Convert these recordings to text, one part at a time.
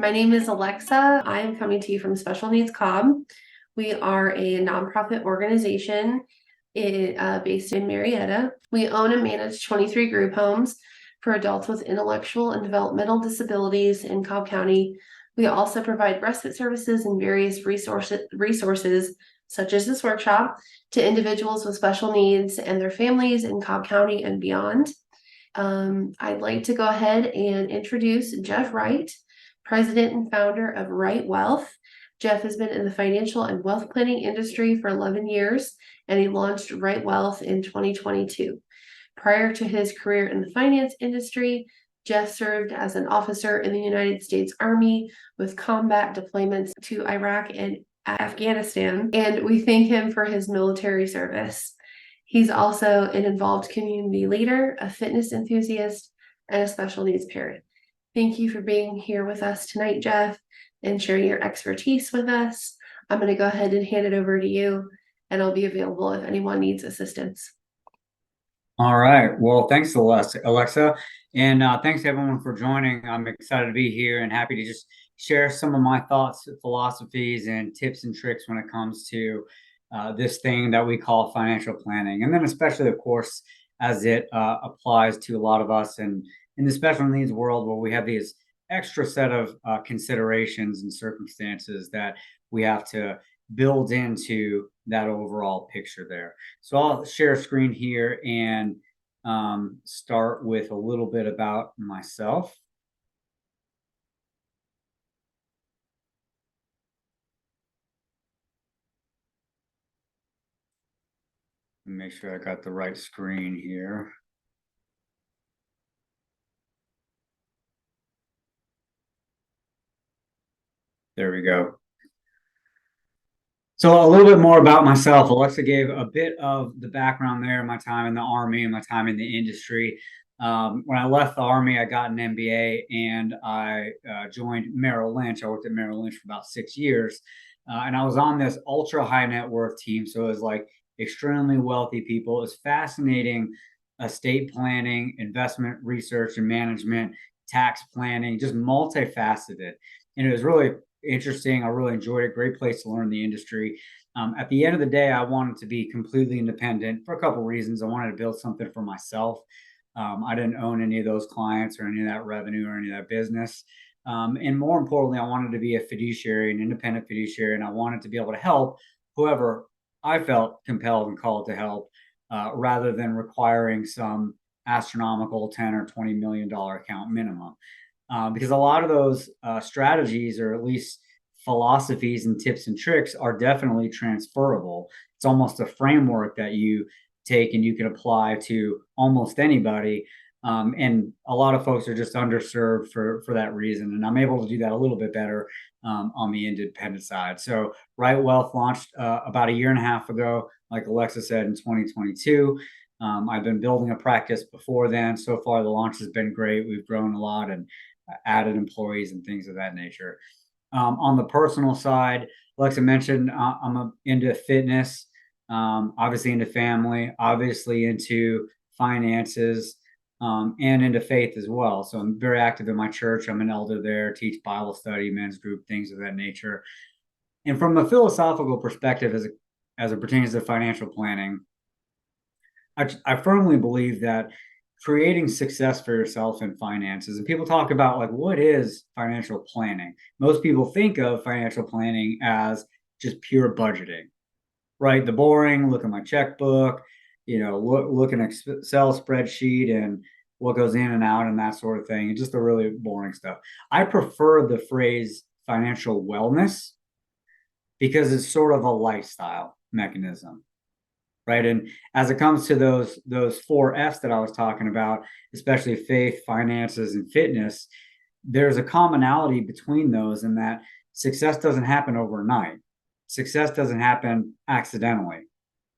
My name is Alexa. I am coming to you from Special Needs Cobb. We are a nonprofit organization based in Marietta. We own and manage 23 group homes for adults with intellectual and developmental disabilities in Cobb County. We also provide respite services and various resources such as this workshop to individuals with special needs and their families in Cobb County and beyond. I'd like to go ahead and introduce Jeff Wright, President and founder of Wright Wealth. Jeff has been in the financial and wealth planning industry for 11 years, and he launched Wright Wealth in 2022. Prior to his career in the finance industry, Jeff served as an officer in the United States Army with combat deployments to Iraq and Afghanistan, and we thank him for his military service. He's also an involved community leader, a fitness enthusiast, and a special needs parent. Thank you for being here with us tonight, Jeff, and sharing your expertise with us. I'm going to go ahead and hand it over to you, and I'll be available if anyone needs assistance. All right. Well, thanks, Alexa. And thanks to everyone for joining. I'm excited to be here and happy to just share some of my thoughts, philosophies, and tips and tricks when it comes to this thing that we call financial planning. And then especially, of course, as it applies to a lot of us and in the special needs world where we have these extra set of considerations and circumstances that we have to build into that overall picture there. So I'll share a screen here and start with a little bit about myself. Make sure I got the right screen here. There we go. So a little bit more about myself. Alexa gave a bit of the background there, my time in the Army and my time in the industry. When I left the Army, I got an MBA and I joined Merrill Lynch. I worked at Merrill Lynch for about 6 years. And I was on this ultra high net worth team. So it was like extremely wealthy people. It was fascinating estate planning, investment research and management, tax planning, just multifaceted. And it was really interesting. I really enjoyed it. Great place to learn the industry. At the end of the day, I wanted to be completely independent for a couple of reasons. I wanted to build something for myself. I didn't own any of those clients or any of that revenue or any of that business. And more importantly, I wanted to be a fiduciary, an independent fiduciary, and I wanted to be able to help whoever I felt compelled and called to help, rather than requiring some astronomical $10 or $20 million account minimum. Because a lot of those strategies, or at least philosophies and tips and tricks, are definitely transferable. It's almost a framework that you take and you can apply to almost anybody. And a lot of folks are just underserved for that reason. And I'm able to do that a little bit better on the independent side. So Wright Wealth launched about a year and a half ago, like Alexa said, in 2022. I've been building a practice before then. So far, the launch has been great. We've grown a lot and added employees and things of that nature. On the personal side, Alexa mentioned, I'm into fitness, obviously into family, obviously into finances, and into faith as well. So I'm very active in my church. I'm an elder there, teach Bible study, men's group, things of that nature. And from a philosophical perspective, as it pertains to financial planning, I firmly believe that creating success for yourself in finances, and people talk about, like, what is financial planning? Most people think of financial planning as just pure budgeting, right? The boring, look at my checkbook, look at an Excel spreadsheet and what goes in and out and that sort of thing. It's just the really boring stuff. I prefer the phrase financial wellness because it's sort of a lifestyle mechanism. Right. And as it comes to those 4 F's that I was talking about, especially faith, finances, and fitness, there's a commonality between those in that success doesn't happen overnight. Success doesn't happen accidentally.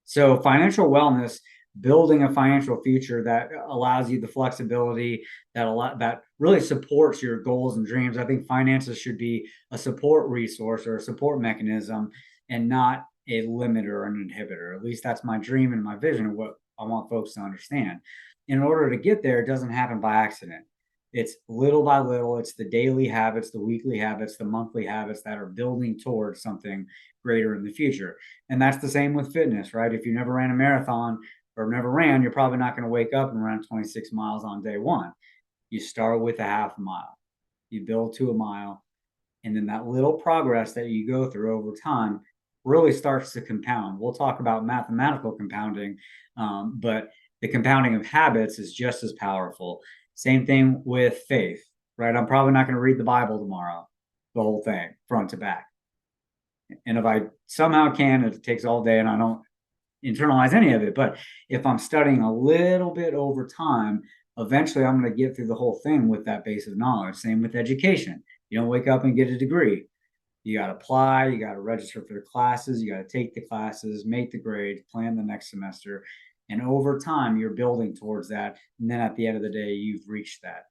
So financial wellness, building a financial future that allows you the flexibility that really supports your goals and dreams. I think finances should be a support resource or a support mechanism and not a limiter or an inhibitor. At least that's my dream and my vision of what I want folks to understand. In order to get there, it doesn't happen by accident. It's little by little, it's the daily habits, the weekly habits, the monthly habits that are building towards something greater in the future. And that's the same with fitness, right? If you never ran a marathon or never ran, you're probably not going to wake up and run 26 miles on day one. You start with a half mile, you build to a mile, and then that little progress that you go through over time really starts to compound. We'll talk about mathematical compounding, but the compounding of habits is just as powerful. Same thing with faith, right? I'm probably not going to read the Bible tomorrow, the whole thing, front to back. And if I somehow can, it takes all day and I don't internalize any of it. But if I'm studying a little bit over time, eventually I'm going to get through the whole thing with that base of knowledge. Same with education. You don't wake up and get a degree. You got to apply, you got to register for the classes, you got to take the classes, make the grades, plan the next semester. And over time, you're building towards that. And then at the end of the day, you've reached that.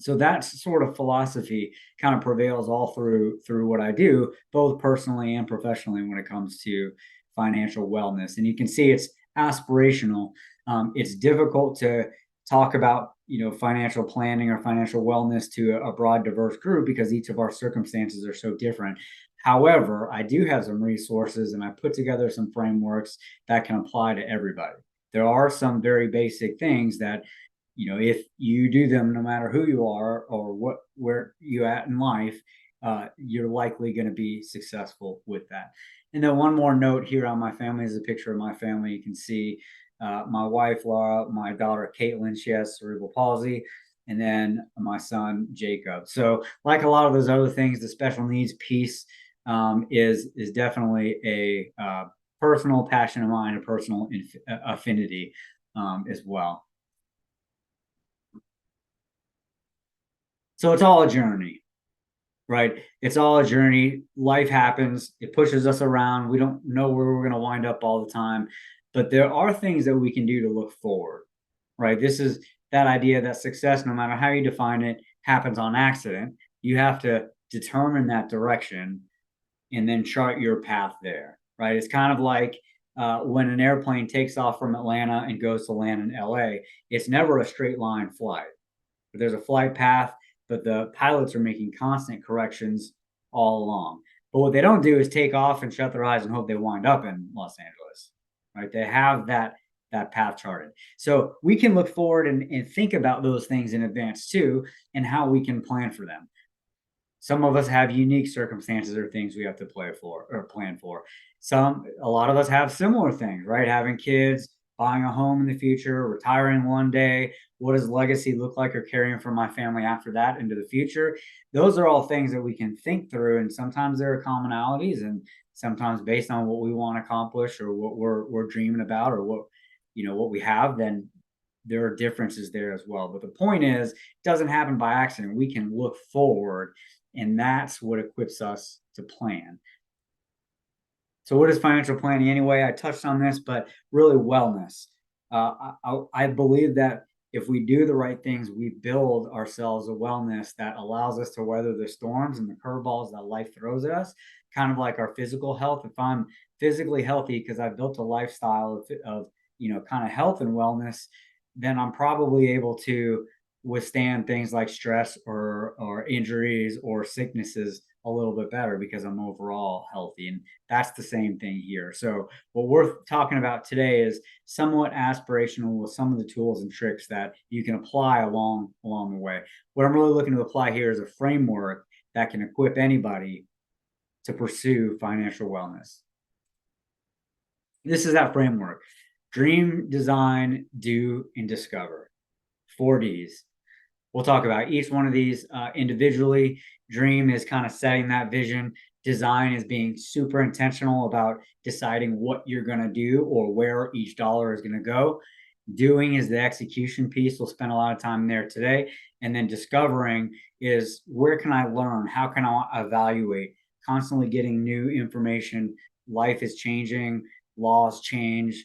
So that sort of philosophy kind of prevails all through what I do, both personally and professionally when it comes to financial wellness. And you can see it's aspirational. It's difficult to talk about financial planning or financial wellness to a broad, diverse group because each of our circumstances are so different. However, I do have some resources and I put together some frameworks that can apply to everybody. There are some very basic things that if you do them, no matter who you are or where you at in life, you're likely going to be successful with that. And then one more note here on my family is a picture of my family. You can see my wife, Laura, my daughter, Caitlin, she has cerebral palsy, and then my son, Jacob. So like a lot of those other things, the special needs piece is definitely a personal passion of mine, a personal affinity as well. So it's all a journey, right? It's all a journey. Life happens. It pushes us around. We don't know where we're going to wind up all the time, but there are things that we can do to look forward, right? This is that idea that success, no matter how you define it, happens on accident. You have to determine that direction and then chart your path there, right? It's kind of like when an airplane takes off from Atlanta and goes to land in LA, it's never a straight line flight. But there's a flight path, but the pilots are making constant corrections all along. But what they don't do is take off and shut their eyes and hope they wind up in Los Angeles, right? They have that path charted. So we can look forward and think about those things in advance too, and how we can plan for them. Some of us have unique circumstances or things we have to plan for. A lot of us have similar things, right? Having kids, buying a home in the future, retiring one day. What does legacy look like or carrying from my family after that into the future? Those are all things that we can think through. And sometimes there are commonalities, and sometimes based on what we want to accomplish or what we're dreaming about or what we have, then there are differences there as well. But the point is, it doesn't happen by accident. We can look forward, and that's what equips us to plan. So what is financial planning anyway? I touched on this, but really wellness. I believe that if we do the right things, we build ourselves a wellness that allows us to weather the storms and the curveballs that life throws at us, kind of like our physical health. If I'm physically healthy because I've built a lifestyle of kind of health and wellness, then I'm probably able to withstand things like stress or injuries or sicknesses a little bit better because I'm overall healthy. And that's the same thing here. So what we're talking about today is somewhat aspirational with some of the tools and tricks that you can apply along the way. What I'm really looking to apply here is a framework that can equip anybody to pursue financial wellness. This is that framework: dream, design, do, and discover. 4 Ds. We'll talk about each one of these individually. Dream is kind of setting that vision. Design is being super intentional about deciding what you're going to do or where each dollar is going to go. Doing is the execution piece. We'll spend a lot of time there today. And then discovering is, where can I learn? How can I evaluate? Constantly getting new information. Life is changing. Laws change.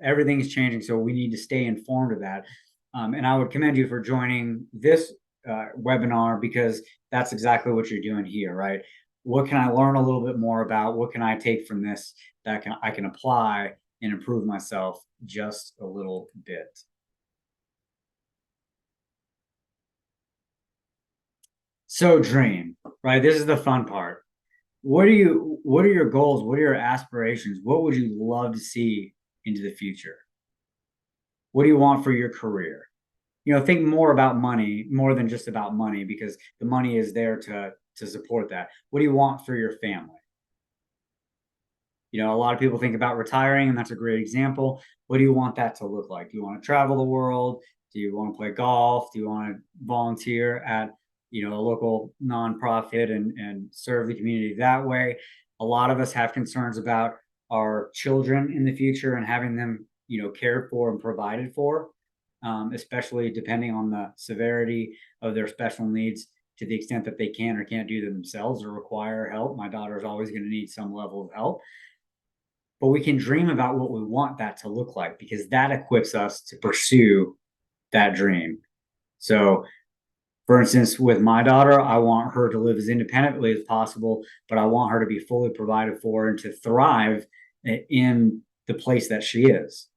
Everything's changing. So we need to stay informed of that. And I would commend you for joining this webinar, because that's exactly what you're doing here, right? What can I learn a little bit more about? What can I take from this that I can apply and improve myself just a little bit? So dream, right? This is the fun part. What are your goals? What are your aspirations? What would you love to see into the future? What do you want for your career? Think more about money, more than just about money, because the money is there to support that. What do you want for your family? A lot of people think about retiring, and that's a great example. What do you want that to look like? Do you want to travel the world? Do you want to play golf? Do you want to volunteer at, a local nonprofit and serve the community that way? A lot of us have concerns about our children in the future and having them, cared for and provided for, especially depending on the severity of their special needs, to the extent that they can or can't do them themselves or require help. My daughter is always going to need some level of help. But we can dream about what we want that to look like, because that equips us to pursue that dream. So, for instance, with my daughter, I want her to live as independently as possible, but I want her to be fully provided for and to thrive in the place that she is.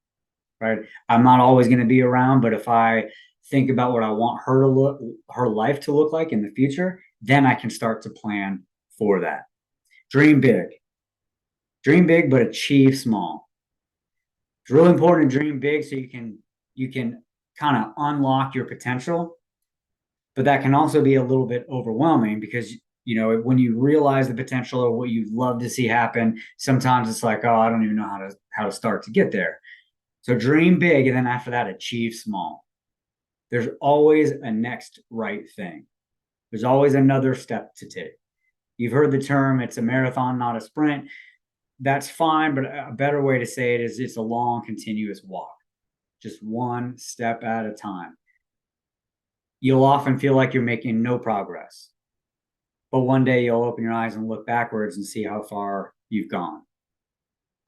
Right? I'm not always going to be around, but if I think about what I want her life to look like in the future, then I can start to plan for that. Dream big. Dream big, but achieve small. It's really important to dream big so you can kind of unlock your potential, but that can also be a little bit overwhelming because when you realize the potential or what you'd love to see happen, sometimes it's like, oh, I don't even know how to start to get there. So dream big, and then after that, achieve small. There's always a next right thing. There's always another step to take. You've heard the term, it's a marathon, not a sprint. That's fine, but a better way to say it is it's a long, continuous walk, just one step at a time. You'll often feel like you're making no progress, but one day you'll open your eyes and look backwards and see how far you've gone,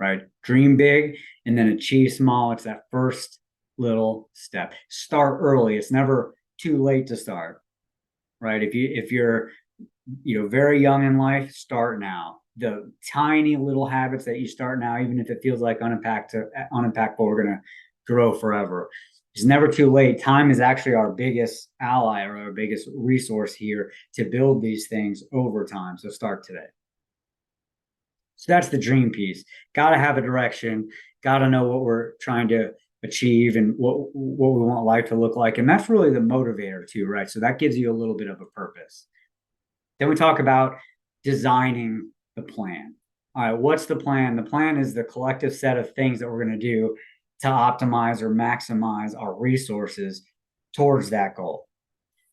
right? Dream big and then achieve small. It's that first little step. Start early. It's never too late to start, right? If you're very young in life, start now. The tiny little habits that you start now, even if it feels like unimpactful, we're going to grow forever. It's never too late. Time is actually our biggest ally or our biggest resource here to build these things over time. So start today. So that's the dream piece. Got to have a direction, got to know what we're trying to achieve and what we want life to look like. And that's really the motivator too, right? So that gives you a little bit of a purpose. Then we talk about designing the plan. All right, what's the plan? The plan is the collective set of things that we're going to do to optimize or maximize our resources towards that goal.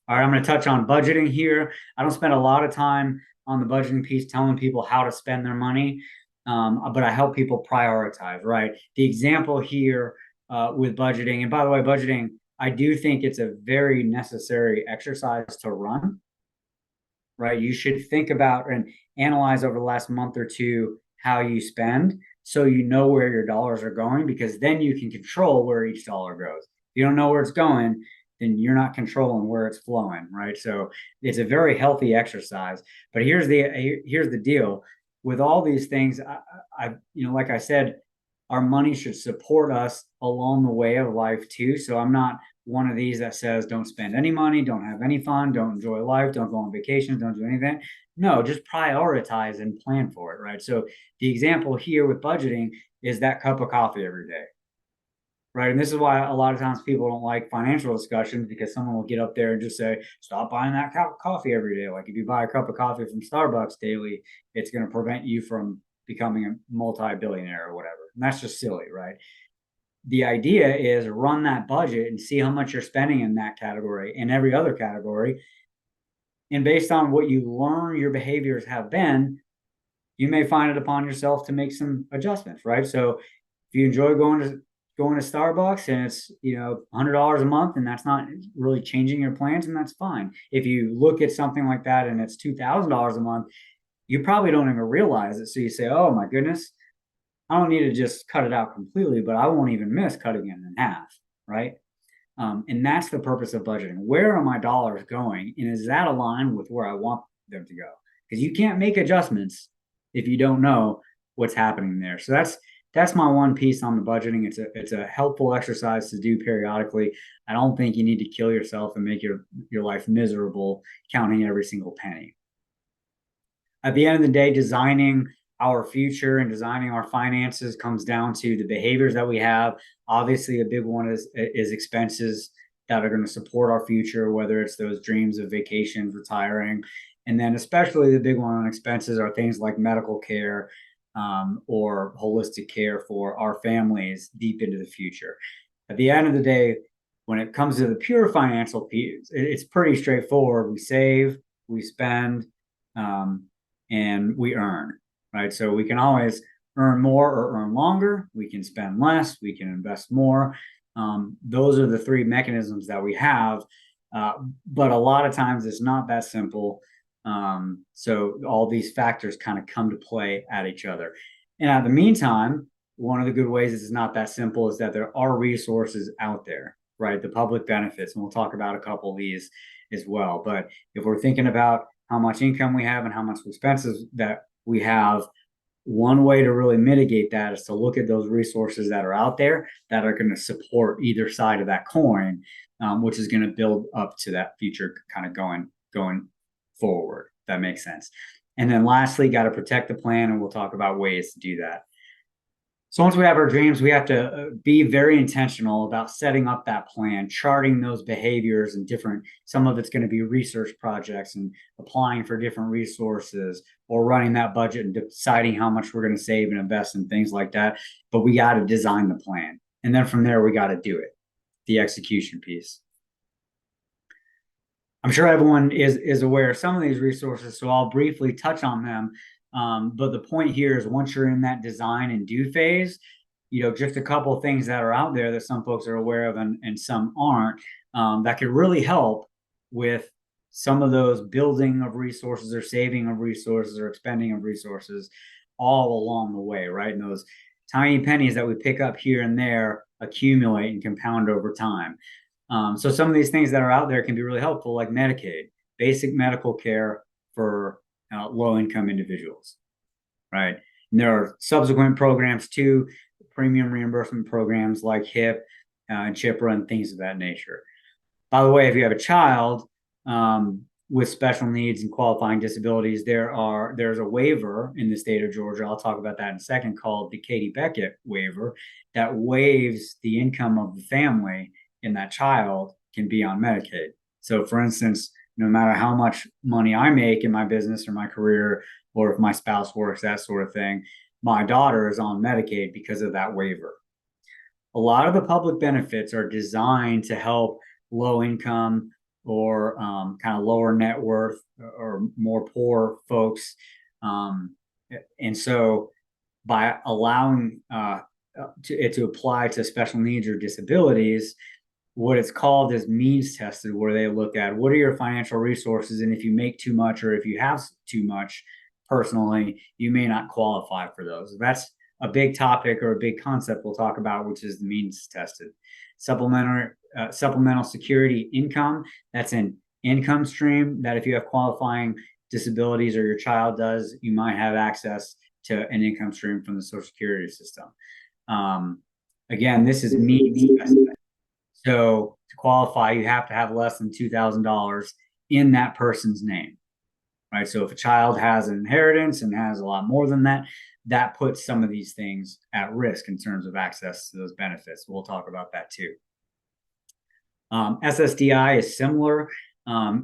All right, I'm going to touch on budgeting here. I don't spend a lot of time on the budgeting piece telling people how to spend their money, but I help people prioritize, right? The example here with budgeting, and by the way, budgeting, I do think it's a very necessary exercise to run. Right? You should think about and analyze over the last month or two how you spend so you know where your dollars are going, because then you can control where each dollar goes. If you don't know where it's going, then you're not controlling where it's flowing, right? So it's a very healthy exercise. But here's the deal. With all these things, I like I said, our money should support us along the way of life too. So I'm not one of these that says don't spend any money, don't have any fun, don't enjoy life, don't go on vacations, don't do anything. No, just prioritize and plan for it, right? So the example here with budgeting is that cup of coffee every day, right? And this is why a lot of times people don't like financial discussions, because someone will get up there and just say, stop buying that cup of coffee every day. Like if you buy a cup of coffee from Starbucks daily, it's going to prevent you from becoming a multi-billionaire or whatever. And that's just silly, right? The idea is run that budget and see how much you're spending in that category and every other category. And based on what you learn your behaviors have been, you may find it upon yourself to make some adjustments, right? So if you enjoy going to Starbucks and it's $100 a month and that's not really changing your plans, and that's fine. If you look at something like that and it's $2,000 a month, you probably don't even realize it. So you say, oh my goodness, I don't need to just cut it out completely, but I won't even miss cutting it in half, right? And that's the purpose of budgeting. Where are my dollars going? And is that aligned with where I want them to go? Because you can't make adjustments if you don't know what's happening there. So that's my one piece on the budgeting. It's a helpful exercise to do periodically. I don't think you need to kill yourself and make your life miserable counting every single penny. At the end of the day, designing our future and designing our finances comes down to the behaviors that we have. Obviously, a big one is expenses that are going to support our future, whether it's those dreams of vacations, retiring. And then especially the big one on expenses are things like medical care, or holistic care for our families deep into the future. At the end of the day, when it comes to the pure financial piece, it's pretty straightforward. We save, we spend, and we earn, right? So we can always earn more or earn longer. We can spend less, we can invest more. Those are the three mechanisms that we have. But a lot of times it's not that simple. So all these factors kind of come to play at each other. And at the meantime, one of the good ways it's not that simple is that there are resources out there, right? The public benefits, and we'll talk about a couple of these as well. But if we're thinking about how much income we have and how much expenses that we have, one way to really mitigate that is to look at those resources that are out there that are going to support either side of that coin, which is going to build up to that future kind of going forward. That makes sense. And then lastly, got to protect the plan, and we'll talk about ways to do that. So once we have our dreams, we have to be very intentional about setting up that plan, charting those behaviors and some of it's going to be research projects and applying for different resources or running that budget and deciding how much we're going to save and invest and things like that. But we got to design the plan. And then from there, we got to do it, the execution piece. I'm sure everyone is aware of some of these resources, so I'll briefly touch on them. But the point here is once you're in that design and do phase, just a couple of things that are out there that some folks are aware of and some aren't, that could really help with some of those building of resources or saving of resources or expending of resources all along the way, right? And those tiny pennies that we pick up here and there accumulate and compound over time. So some of these things that are out there can be really helpful, like Medicaid, basic medical care for low-income individuals, right? And there are subsequent programs too, premium reimbursement programs like HIP and CHIPRA and things of that nature. By the way, if you have a child with special needs and qualifying disabilities, there's a waiver in the state of Georgia. I'll talk about that in a second, called the Katie Beckett waiver, that waives the income of the family and that child can be on Medicaid. So for instance, no matter how much money I make in my business or my career, or if my spouse works, that sort of thing, my daughter is on Medicaid because of that waiver. A lot of the public benefits are designed to help low income or kind of lower net worth or more poor folks. And so by allowing it to apply to special needs or disabilities, what it's called is means tested, where they look at what are your financial resources, and if you make too much or if you have too much personally, you may not qualify for those. That's a big topic or a big concept we'll talk about, which is the means tested. Supplemental security income, that's an income stream that if you have qualifying disabilities or your child does, you might have access to an income stream from the Social Security system. Again, this is means tested. So to qualify, you have to have less than $2,000 in that person's name, right? So if a child has an inheritance and has a lot more than that, that puts some of these things at risk in terms of access to those benefits. We'll talk about that too. SSDI is similar.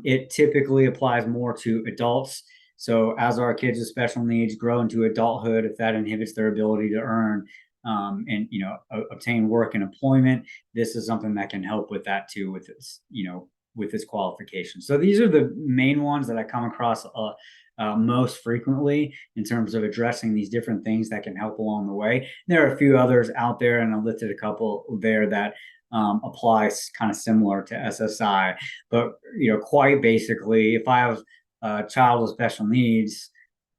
It typically applies more to adults. So as our kids with special needs grow into adulthood, if that inhibits their ability to earn and obtain work and employment, this is something that can help with that too, with this qualification. So these are the main ones that I come across most frequently in terms of addressing these different things that can help along the way. There are a few others out there, and I listed a couple there that applies kind of similar to SSI, but quite basically, if I have a child with special needs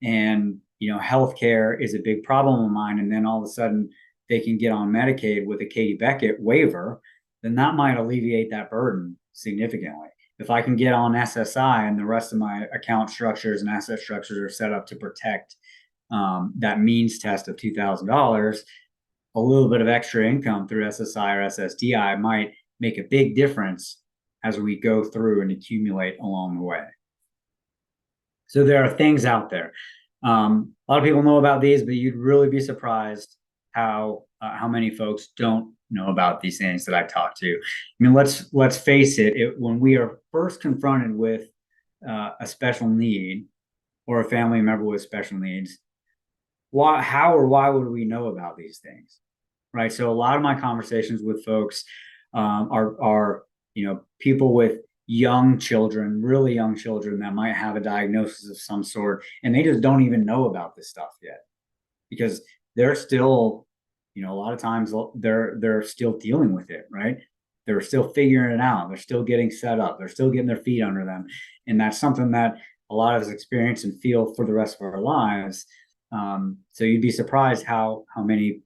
and healthcare is a big problem of mine, and then all of a sudden they can get on Medicaid with a Katie Beckett waiver, then that might alleviate that burden significantly. If I can get on SSI and the rest of my account structures and asset structures are set up to protect that means test of $2,000, a little bit of extra income through SSI or SSDI might make a big difference as we go through and accumulate along the way. So there are things out there. A lot of people know about these, but you'd really be surprised how many folks don't know about these things that I talked to. I mean, let's face it, when we are first confronted with a special need or a family member with special needs, how or why would we know about these things, right? So a lot of my conversations with folks are people with young children, really young children that might have a diagnosis of some sort, and they just don't even know about this stuff yet because they're still, a lot of times they're still dealing with it, right? They're still figuring it out. They're still getting set up. They're still getting their feet under them, and that's something that a lot of us experience and feel for the rest of our lives. So you'd be surprised how many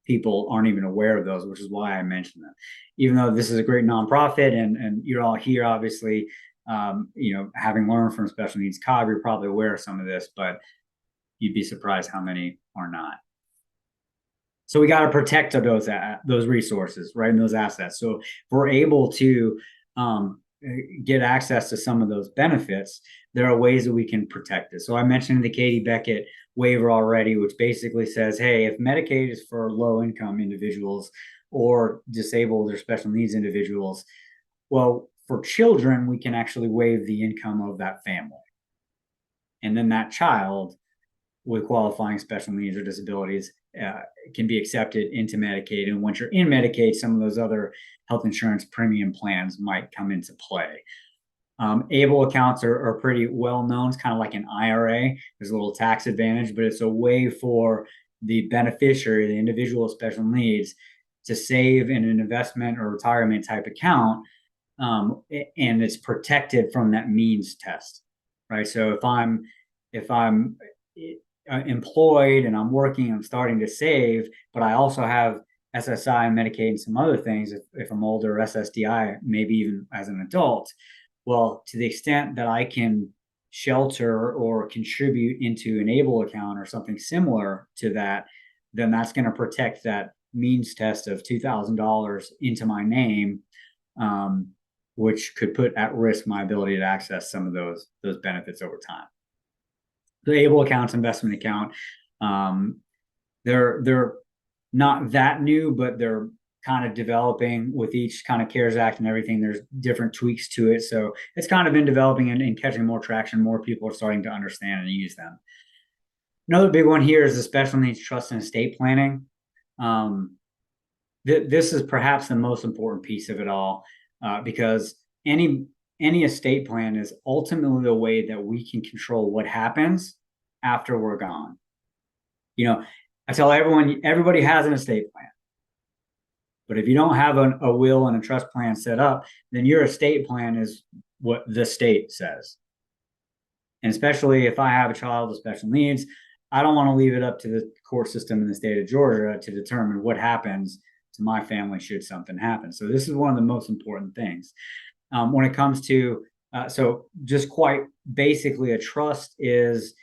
people aren't even aware of those, which is why I mentioned them. Even though this is a great nonprofit and you're all here, obviously, having learned from Special Needs Cobb, you're probably aware of some of this, but you'd be surprised how many are not. So we got to protect those resources, right, and those assets. So if we're able to get access to some of those benefits, there are ways that we can protect it. So I mentioned the Katie Beckett waiver already, which basically says, hey, if Medicaid is for low income individuals or disabled or special needs individuals, well, for children, we can actually waive the income of that family. And then that child with qualifying special needs or disabilities can be accepted into Medicaid. And once you're in Medicaid, some of those other health insurance premium plans might come into play. ABLE accounts are pretty well known. It's kind of like an IRA. There's a little tax advantage, but it's a way for the beneficiary, the individual with special needs, to save in an investment or retirement type account, and it's protected from that means test, right? So if I'm employed and I'm working, I'm starting to save, but I also have SSI and Medicaid and some other things. If I'm older, SSDI, maybe even as an adult. Well, to the extent that I can shelter or contribute into an ABLE account or something similar to that, then that's going to protect that means test of $2,000 into my name, which could put at risk my ability to access some of those benefits over time. The ABLE account's investment account, they're not that new, but they're kind of developing with each kind of CARES Act and everything. There's different tweaks to it. So it's kind of been developing and catching more traction. More people are starting to understand and use them. Another big one here is the special needs trust and estate planning. This is perhaps the most important piece of it all, because any estate plan is ultimately the way that we can control what happens after we're gone. I tell everybody has an estate plan. But if you don't have a will and a trust plan set up, then your estate plan is what the state says. And especially if I have a child with special needs, I don't want to leave it up to the court system in the state of Georgia to determine what happens to my family should something happen. So this is one of the most important things. When it comes to, so just quite basically, a trust is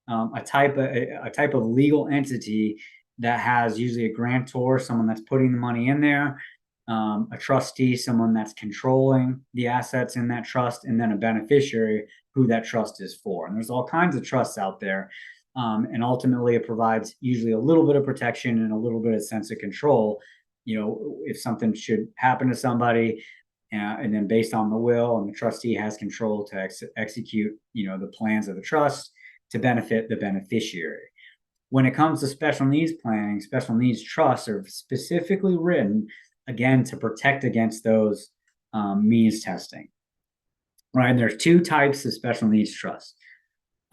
a type of legal entity that has usually a grantor, someone that's putting the money in there, a trustee, someone that's controlling the assets in that trust, and then a beneficiary who that trust is for. And there's all kinds of trusts out there. And ultimately, it provides usually a little bit of protection and a little bit of sense of control. If something should happen to somebody, and then based on the will, and the trustee has control to execute, the plans of the trust to benefit the beneficiary. When it comes to special needs planning, special needs trusts are specifically written, again, to protect against those means testing. Right? And there's two types of special needs trusts.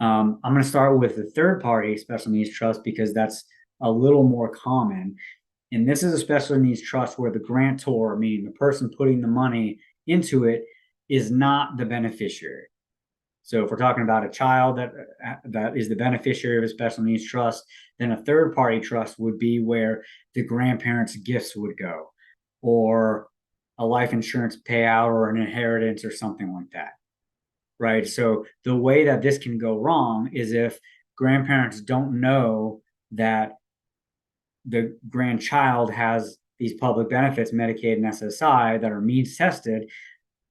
I'm going to start with the third-party special needs trust because that's a little more common. And this is a special needs trust where the grantor, meaning the person putting the money into it, is not the beneficiary. So if we're talking about a child that is the beneficiary of a special needs trust, then a third-party trust would be where the grandparents' gifts would go, or a life insurance payout or an inheritance or something like that, right? So the way that this can go wrong is if grandparents don't know that the grandchild has these public benefits, Medicaid and SSI, that are means tested,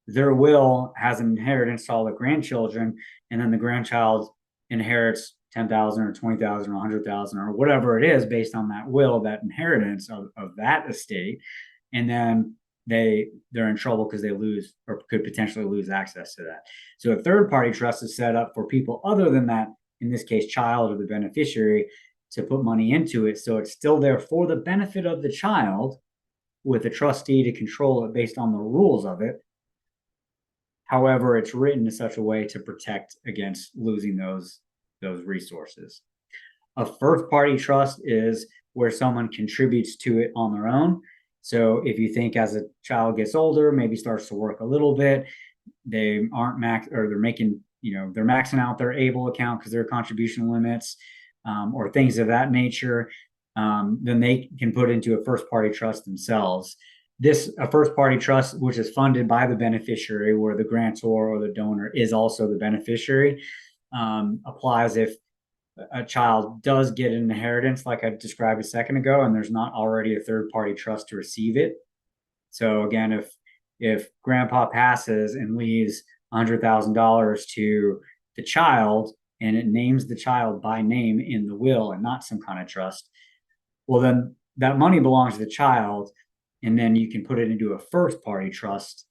their will has an inheritance to all the grandchildren, and then the grandchild inherits 10,000 or 20,000 or 100,000 or whatever it is based on that will, that inheritance of that estate. And then they're in trouble because they lose or could potentially lose access to that. So a third party trust is set up for people other than that, in this case, child or the beneficiary, to put money into it. So it's still there for the benefit of the child with a trustee to control it based on the rules of it. However, it's written in such a way to protect against losing those resources. A first party trust is where someone contributes to it on their own. So if you think as a child gets older, maybe starts to work a little bit, they aren't they're making, they're maxing out their ABLE account because their contribution limits, or things of that nature, then they can put into a first party trust themselves. A first party trust, which is funded by the beneficiary, where the grantor or the donor is also the beneficiary, applies if a child does get an inheritance, like I described a second ago, and there's not already a third party trust to receive it. So again, if grandpa passes and leaves $100,000 to the child, and it names the child by name in the will and not some kind of trust, well, then that money belongs to the child, and then you can put it into a first party trust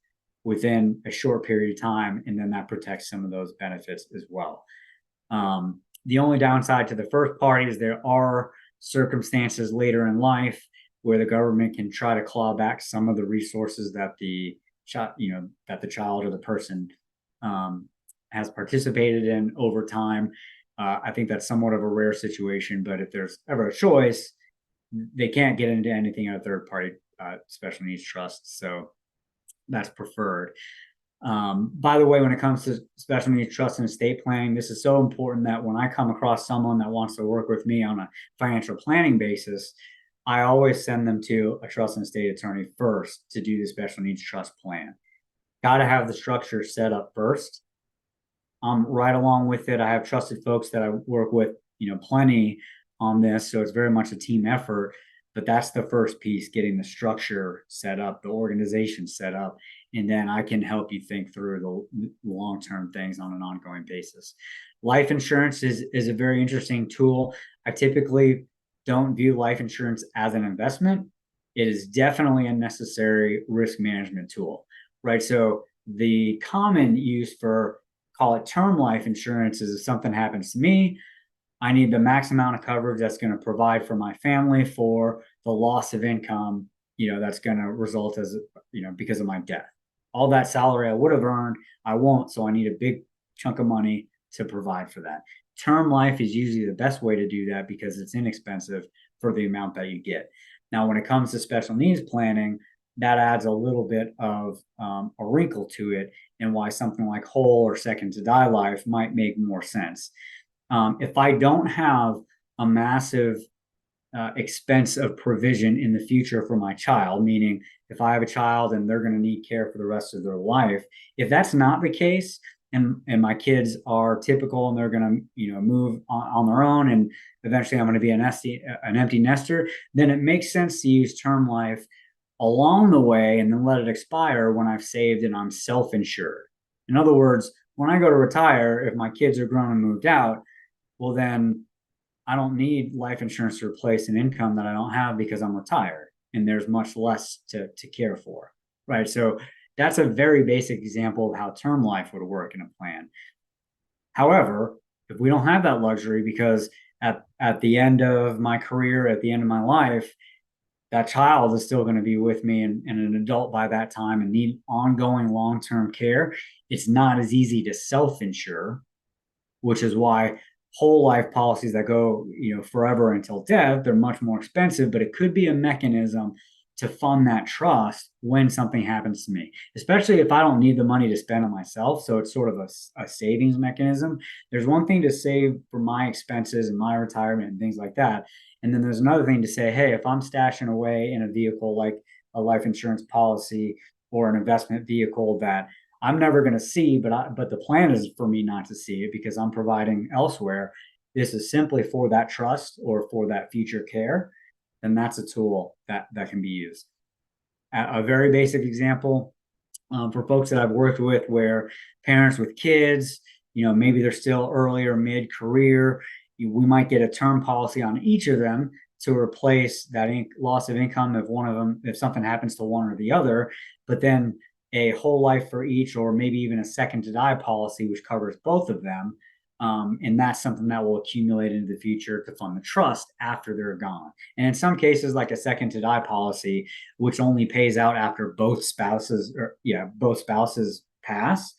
within a short period of time, and then that protects some of those benefits as well. The only downside to the first party is there are circumstances later in life where the government can try to claw back some of the resources that the child or the person has participated in over time. I think that's somewhat of a rare situation, but if there's ever a choice, they can't get into anything in a third party special needs trust. So that's preferred. By the way, when it comes to special needs trust and estate planning, this is so important that when I come across someone that wants to work with me on a financial planning basis, I always send them to a trust and estate attorney first to do the special needs trust plan. Got to have the structure set up first. Right along with it, I have trusted folks that I work with, plenty on this. So it's very much a team effort, but that's the first piece, getting the structure set up, the organization set up, and then I can help you think through the long-term things on an ongoing basis. Life insurance is a very interesting tool. I typically don't view life insurance as an investment. It is definitely a necessary risk management tool, right? So the common use for, call it term life insurance, is if something happens to me, I need the max amount of coverage that's going to provide for my family for the loss of income, that's going to result as, because of my death. All that salary I would have earned, I won't. So I need a big chunk of money to provide for that. Term life is usually the best way to do that because it's inexpensive for the amount that you get. Now, when it comes to special needs planning, that adds a little bit of a wrinkle to it, and why something like whole or second to die life might make more sense. If I don't have a massive expense of provision in the future for my child, meaning if I have a child and they're going to need care for the rest of their life, if that's not the case, and my kids are typical and they're going to move on their own, and eventually I'm going to be an empty nester, then it makes sense to use term life along the way and then let it expire when I've saved and I'm self-insured. In other words, when I go to retire, if my kids are grown and moved out, well, then I don't need life insurance to replace an income that I don't have because I'm retired and there's much less to care for, right? So that's a very basic example of how term life would work in a plan. However, if we don't have that luxury, because at the end of my career, at the end of my life, that child is still going to be with me and an adult by that time and need ongoing long-term care, it's not as easy to self-insure, which is why whole life policies that go, forever until death, they're much more expensive, but it could be a mechanism to fund that trust when something happens to me, especially if I don't need the money to spend on myself. So it's sort of a savings mechanism. There's one thing to save for my expenses and my retirement and things like that. And then there's another thing to say, hey, if I'm stashing away in a vehicle like a life insurance policy or an investment vehicle that I'm never going to see, but the plan is for me not to see it because I'm providing elsewhere, this is simply for that trust or for that future care. then that's a tool that can be used. A very basic example, for folks that I've worked with, where parents with kids, maybe they're still early or mid-career, we might get a term policy on each of them to replace that loss of income if one of them, if something happens to one or the other, but then a whole life for each, or maybe even a second to die policy, which covers both of them. And that's something that will accumulate into the future to fund the trust after they're gone. And in some cases, like a second to die policy, which only pays out after both spouses pass,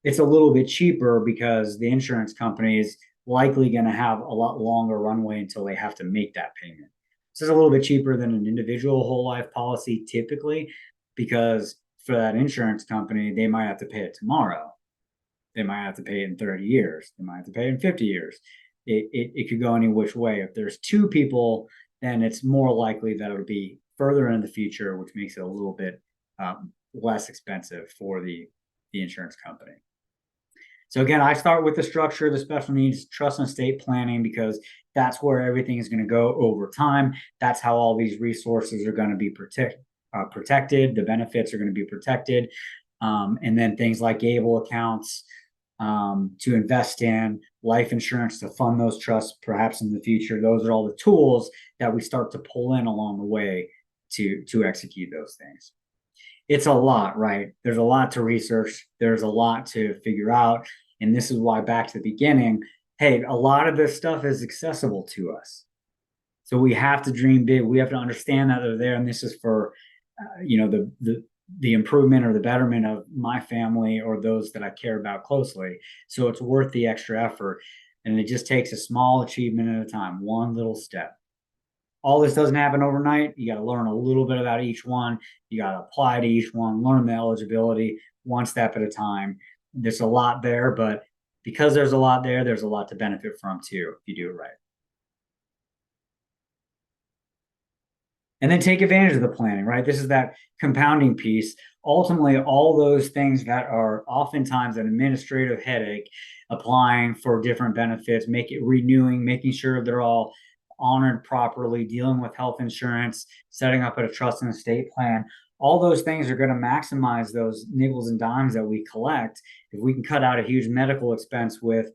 it's a little bit cheaper because the insurance company is likely going to have a lot longer runway until they have to make that payment. So it's a little bit cheaper than an individual whole life policy typically, because for that insurance company, they might have to pay it tomorrow. They might have to pay it in 30 years. They might have to pay it in 50 years. It could go any which way. If there's two people, then it's more likely that it'll be further in the future, which makes it a little bit less expensive for the insurance company. So again, I start with the structure of the special needs trust and estate planning, because that's where everything is going to go over time. That's how all these resources are going to be protected. The benefits are going to be protected. And then things like Able accounts to invest in, life insurance to fund those trusts perhaps in the future. Those are all the tools that we start to pull in along the way to execute those things. It's a lot, right? There's a lot to research. There's a lot to figure out. And this is why, back to the beginning, hey, a lot of this stuff is accessible to us. So we have to dream big. We have to understand that they're there. And this is for, the improvement or the betterment of my family or those that I care about closely. So it's worth the extra effort. And it just takes a small achievement at a time, one little step. All this doesn't happen overnight. You got to learn a little bit about each one. You got to apply to each one, learn the eligibility one step at a time. There's a lot there, but because there's a lot there, there's a lot to benefit from too, if you do it right. And then take advantage of the planning, right? This is that compounding piece. Ultimately, all those things that are oftentimes an administrative headache, applying for different benefits, renewing, making sure they're all honored properly, dealing with health insurance, setting up a trust and estate plan. All those things are going to maximize those nickels and dimes that we collect. If we can cut out a huge medical expense with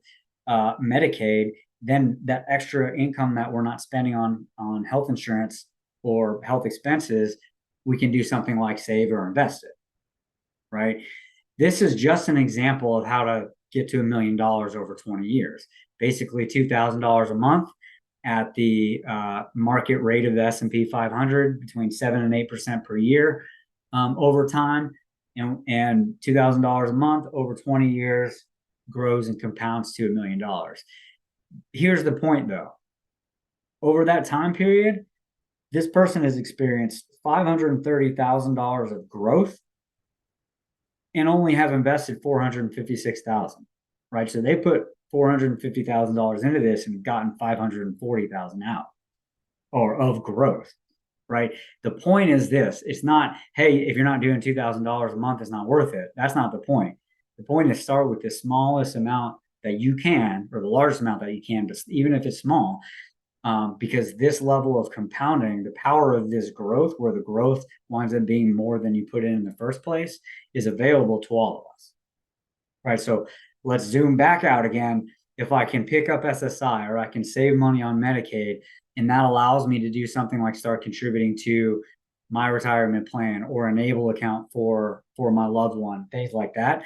Medicaid, then that extra income that we're not spending on health insurance or health expenses, we can do something like save or invest it, right? This is just an example of how to get to $1 million over 20 years. Basically $2,000 a month at the market rate of the S&P 500, between 7 and 8% per year over time, and $2,000 a month over 20 years grows and compounds to $1 million. Here's the point, though. Over that time period, this person has experienced $530,000 of growth and only have invested $456,000, right? So they put $450,000 into this and gotten $540,000 out, or of growth, right? The point is this: it's not, hey, if you're not doing $2,000 a month, it's not worth it. That's not the point. The point is start with the smallest amount that you can, or the largest amount that you can, even if it's small. Because this level of compounding, the power of this growth, where the growth winds up being more than you put in the first place, is available to all of us, right? So let's zoom back out again. If I can pick up SSI, or I can save money on Medicaid, and that allows me to do something like start contributing to my retirement plan or an Able account for my loved one, things like that.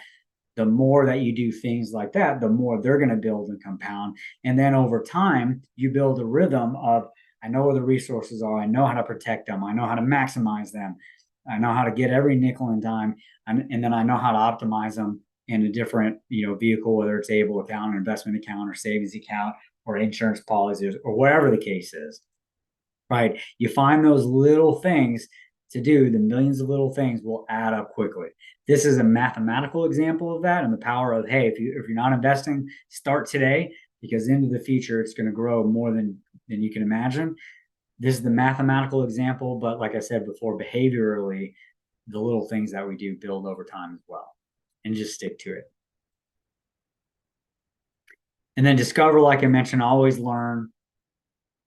The more that you do things like that, the more they're going to build and compound. And then over time, you build a rhythm of, I know where the resources are. I know how to protect them. I know how to maximize them. I know how to get every nickel and dime. And then I know how to optimize them in a different, vehicle, whether it's Able account, or investment account, or savings account, or insurance policies, or whatever the case is, right? You find those little things to do, the millions of little things will add up quickly. This is a mathematical example of that, and the power of, hey, if you're not investing, start today, because into the future it's going to grow more than you can imagine. This is the mathematical example, but like I said before, behaviorally, the little things that we do build over time as well, and just stick to it. And then discover, like I mentioned, always learn.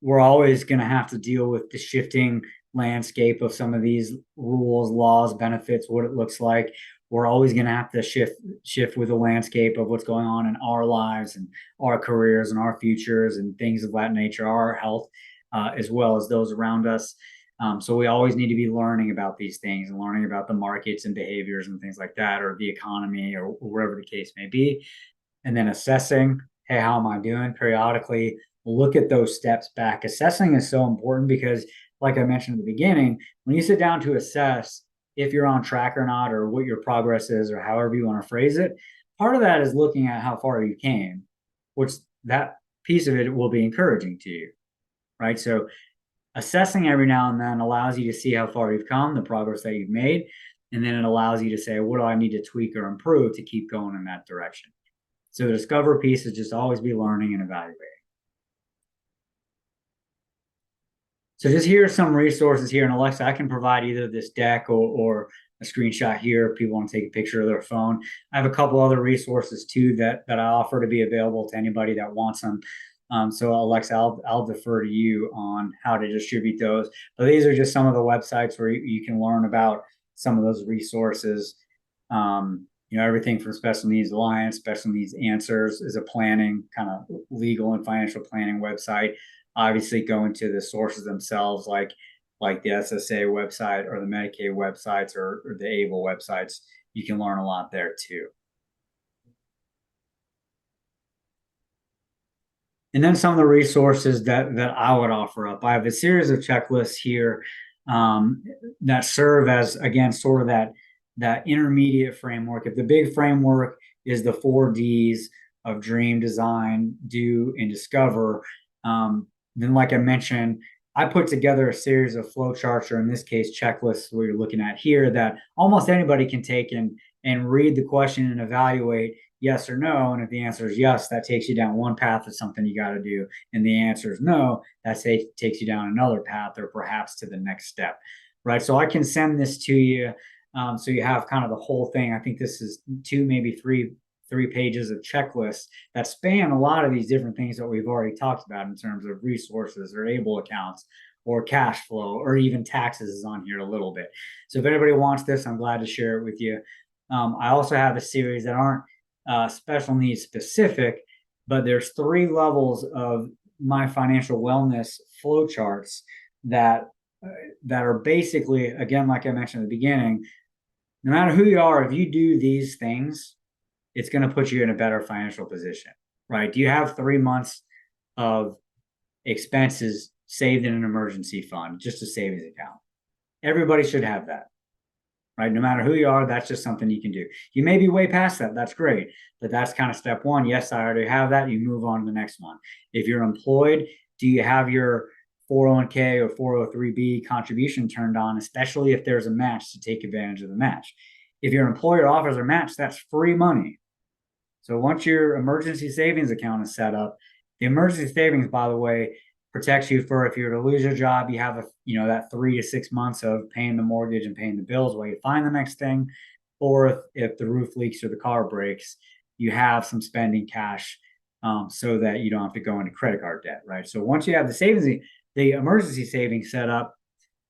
we're always going to have to deal with the shifting landscape of some of these rules, laws, benefits, what it looks like. We're always going to have to shift with the landscape of what's going on in our lives and our careers and our futures and things of that nature, our health, as well as those around us. So we always need to be learning about these things and learning about the markets and behaviors and things like that, or the economy, or wherever the case may be. And then assessing, hey, how am I doing? Periodically look at those steps back. Assessing is so important because, like I mentioned at the beginning, when you sit down to assess if you're on track or not, or what your progress is, or however you want to phrase it, part of that is looking at how far you came, which that piece of it will be encouraging to you, right? So assessing every now and then allows you to see how far you've come, the progress that you've made, and then it allows you to say, what do I need to tweak or improve to keep going in that direction? So the discover piece is just always be learning and evaluating. So just here are some resources here. And Alexa, I can provide either this deck or a screenshot here if people want to take a picture of their phone. I have a couple other resources too that I offer to be available to anybody that wants them. So Alexa, I'll defer to you on how to distribute those. But these are just some of the websites where you can learn about some of those resources. Everything from Special Needs Alliance, Special Needs Answers is a planning, kind of legal and financial planning website. Obviously, go into the sources themselves, like the SSA website or the Medicaid websites or the ABLE websites. You can learn a lot there too. And then some of the resources that I would offer up. I have a series of checklists here that serve as, again, sort of that intermediate framework. If the big framework is the 4Ds of dream, design, do, and discover, then like I mentioned, I put together a series of flowcharts, or in this case, checklists we're looking at here, that almost anybody can take and read the question and evaluate yes or no. And if the answer is yes, that takes you down one path of something you got to do. And the answer is no, that takes you down another path, or perhaps to the next step, right? So I can send this to you. So you have kind of the whole thing. I think this is 2, maybe 3 pages of checklists that span a lot of these different things that we've already talked about in terms of resources or ABLE accounts or cash flow, or even taxes is on here a little bit. So if anybody wants this, I'm glad to share it with you. I also have a series that aren't special needs specific, but there's 3 levels of my financial wellness flowcharts that are basically, again, like I mentioned at the beginning, no matter who you are, if you do these things, it's going to put you in a better financial position, right? Do you have 3 months of expenses saved in an emergency fund, just a savings account? Everybody should have that, right? No matter who you are, that's just something you can do. You may be way past that. That's great. But that's kind of step 1. Yes, I already have that. You move on to the next one. If you're employed, do you have your 401k or 403b contribution turned on, especially if there's a match, to take advantage of the match? If your employer offers a match, that's free money. So once your emergency savings account is set up, the emergency savings, by the way, protects you for if you're to lose your job, you have that 3 to 6 months of paying the mortgage and paying the bills while you find the next thing. Or if the roof leaks or the car breaks, you have some spending cash so that you don't have to go into credit card debt, right? So once you have the emergency savings set up,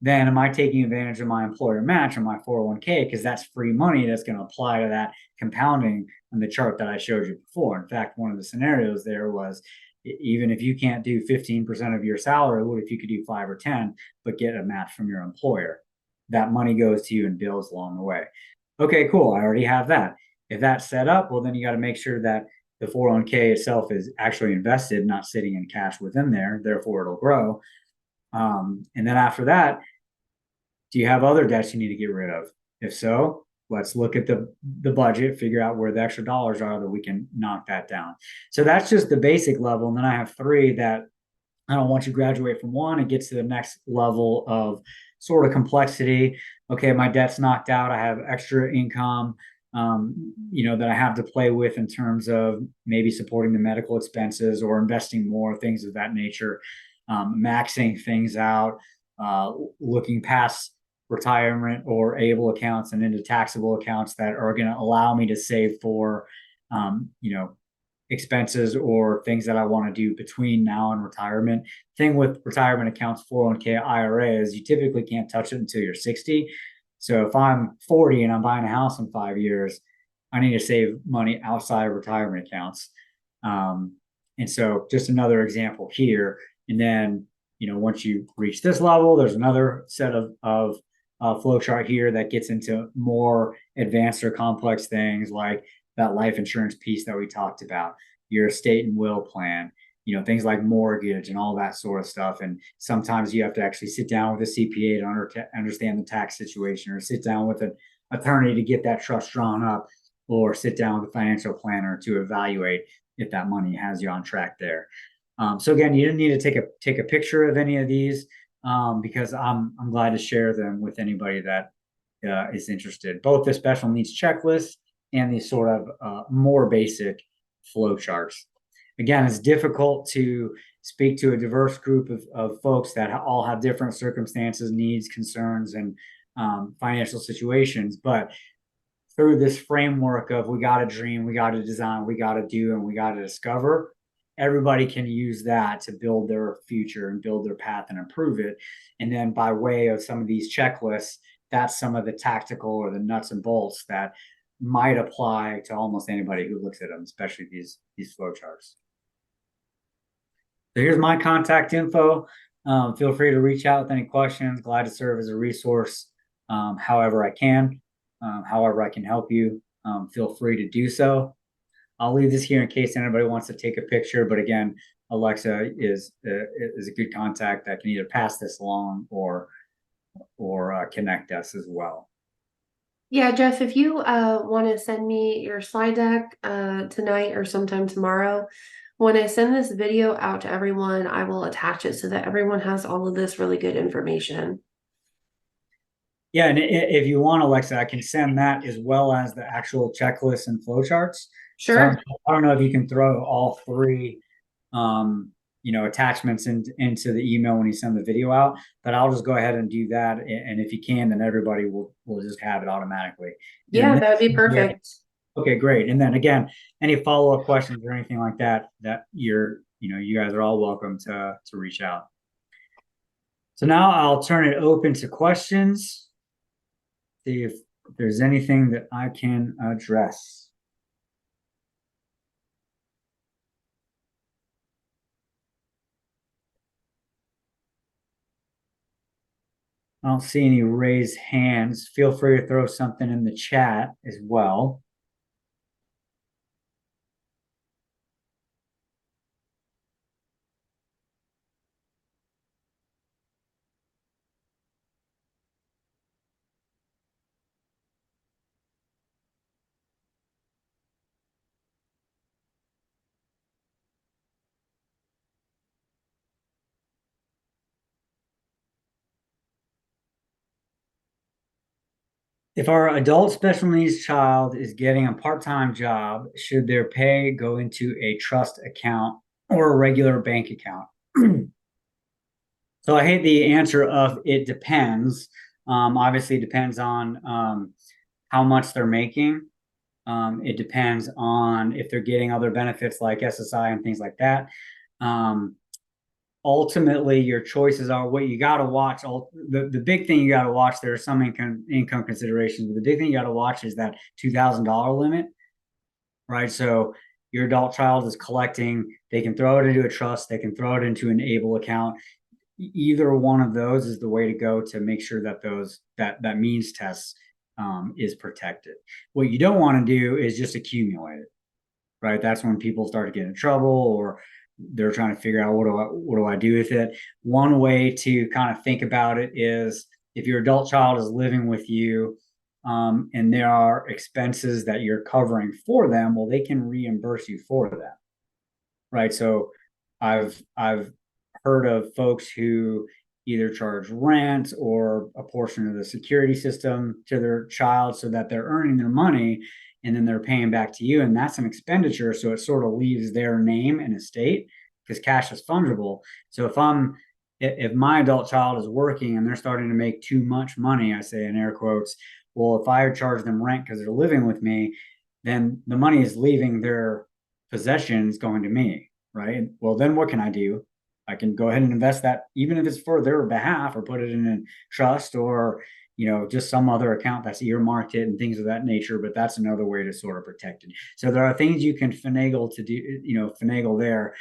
then am I taking advantage of my employer match or my 401k? Because that's free money that's going to apply to that compounding on the chart that I showed you before. In fact, one of the scenarios there was, even if you can't do 15% of your salary, what if you could do 5 or 10, but get a match from your employer? That money goes to you in bills along the way. Okay, cool. I already have that. If that's set up, well, then you got to make sure that the 401k itself is actually invested, not sitting in cash within there. Therefore, it'll grow. And then after that, do you have other debts you need to get rid of? If so, let's look at the budget, figure out where the extra dollars are that we can knock that down. So that's just the basic level. And then I have 3 that I don't want you to graduate from 1. It gets to the next level of sort of complexity. Okay, my debt's knocked out. I have extra income, that I have to play with in terms of maybe supporting the medical expenses or investing more, things of that nature, maxing things out, looking past retirement or ABLE accounts and into taxable accounts that are going to allow me to save for, expenses or things that I want to do between now and retirement. Thing with retirement accounts, 401k, IRA is you typically can't touch it until you're 60. So if I'm 40 and I'm buying a house in 5 years, I need to save money outside of retirement accounts. And so just another example here. And then, once you reach this level, there's another set of flow chart here that gets into more advanced or complex things like that life insurance piece that we talked about, your estate and will plan, things like mortgage and all that sort of stuff. And sometimes you have to actually sit down with a CPA to understand the tax situation, or sit down with an attorney to get that trust drawn up, or sit down with a financial planner to evaluate if that money has you on track there. So again, you didn't need to take a picture of any of these, because I'm glad to share them with anybody that is interested. Both the special needs checklist and these sort of more basic flow charts. Again, it's difficult to speak to a diverse group of folks that all have different circumstances, needs, concerns, and financial situations. But through this framework of we got to dream, we got to design, we got to do, and we got to discover, everybody can use that to build their future and build their path and improve it. And then by way of some of these checklists, that's some of the tactical or the nuts and bolts that might apply to almost anybody who looks at them, especially these flow charts. So here's my contact info. Feel free to reach out with any questions. Glad to serve as a resource however I can. However I can help you, feel free to do so. I'll leave this here in case anybody wants to take a picture. But again, Alexa is a good contact that can either pass this along or connect us as well. Yeah, Jeff, if you want to send me your slide deck tonight or sometime tomorrow, when I send this video out to everyone, I will attach it so that everyone has all of this really good information. Yeah, and if you want, Alexa, I can send that as well as the actual checklist and flowcharts. Sure. So I don't know if you can throw all three, attachments into the email when you send the video out, but I'll just go ahead and do that. And if you can, then everybody will just have it automatically. Yeah, that would be perfect. Okay, great. And then again, any follow-up questions or anything like that you guys are all welcome to reach out. So now I'll turn it open to questions. See if there's anything that I can address. I don't see any raised hands. Feel free to throw something in the chat as well. If our adult special needs child is getting a part-time job, should their pay go into a trust account or a regular bank account? So I hate the answer of it depends. Obviously, it depends on how much they're making. It depends on if they're getting other benefits like SSI and things like that. Ultimately, your choices are what you got to watch. The big thing you got to watch, there are some income considerations, but the big thing you got to watch is that $2,000 limit, right? So your adult child is collecting, they can throw it into a trust, they can throw it into an ABLE account. Either one of those is the way to go to make sure that that means test is protected. What you don't want to do is just accumulate it, right? That's when people start to get in trouble, or they're trying to figure out what do I do with it. One way to kind of think about it is if your adult child is living with you and there are expenses that you're covering for them, well, they can reimburse you for that, right? So I've heard of folks who either charge rent or a portion of the security system to their child so that they're earning their money and then they're paying back to you. And that's an expenditure. So it sort of leaves their name and estate because cash is fungible. So if my adult child is working and they're starting to make too much money, I say in air quotes, well, if I charge them rent because they're living with me, then the money is leaving their possessions going to me, right? Well, then what can I do? I can go ahead and invest that, even if it's for their behalf, or put it in a trust, or just some other account that's earmarked it and things of that nature. But that's another way to sort of protect it. So there are things you can finagle to do, finagle there.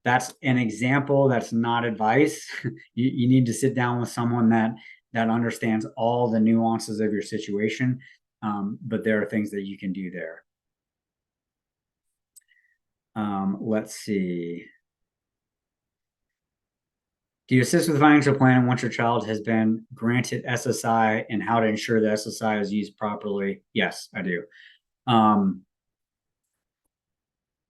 That's an example. That's not advice. You need to sit down with someone that understands all the nuances of your situation. But there are things that you can do there. Let's see. Do you assist with financial planning once your child has been granted SSI, and how to ensure the SSI is used properly? Yes, I do.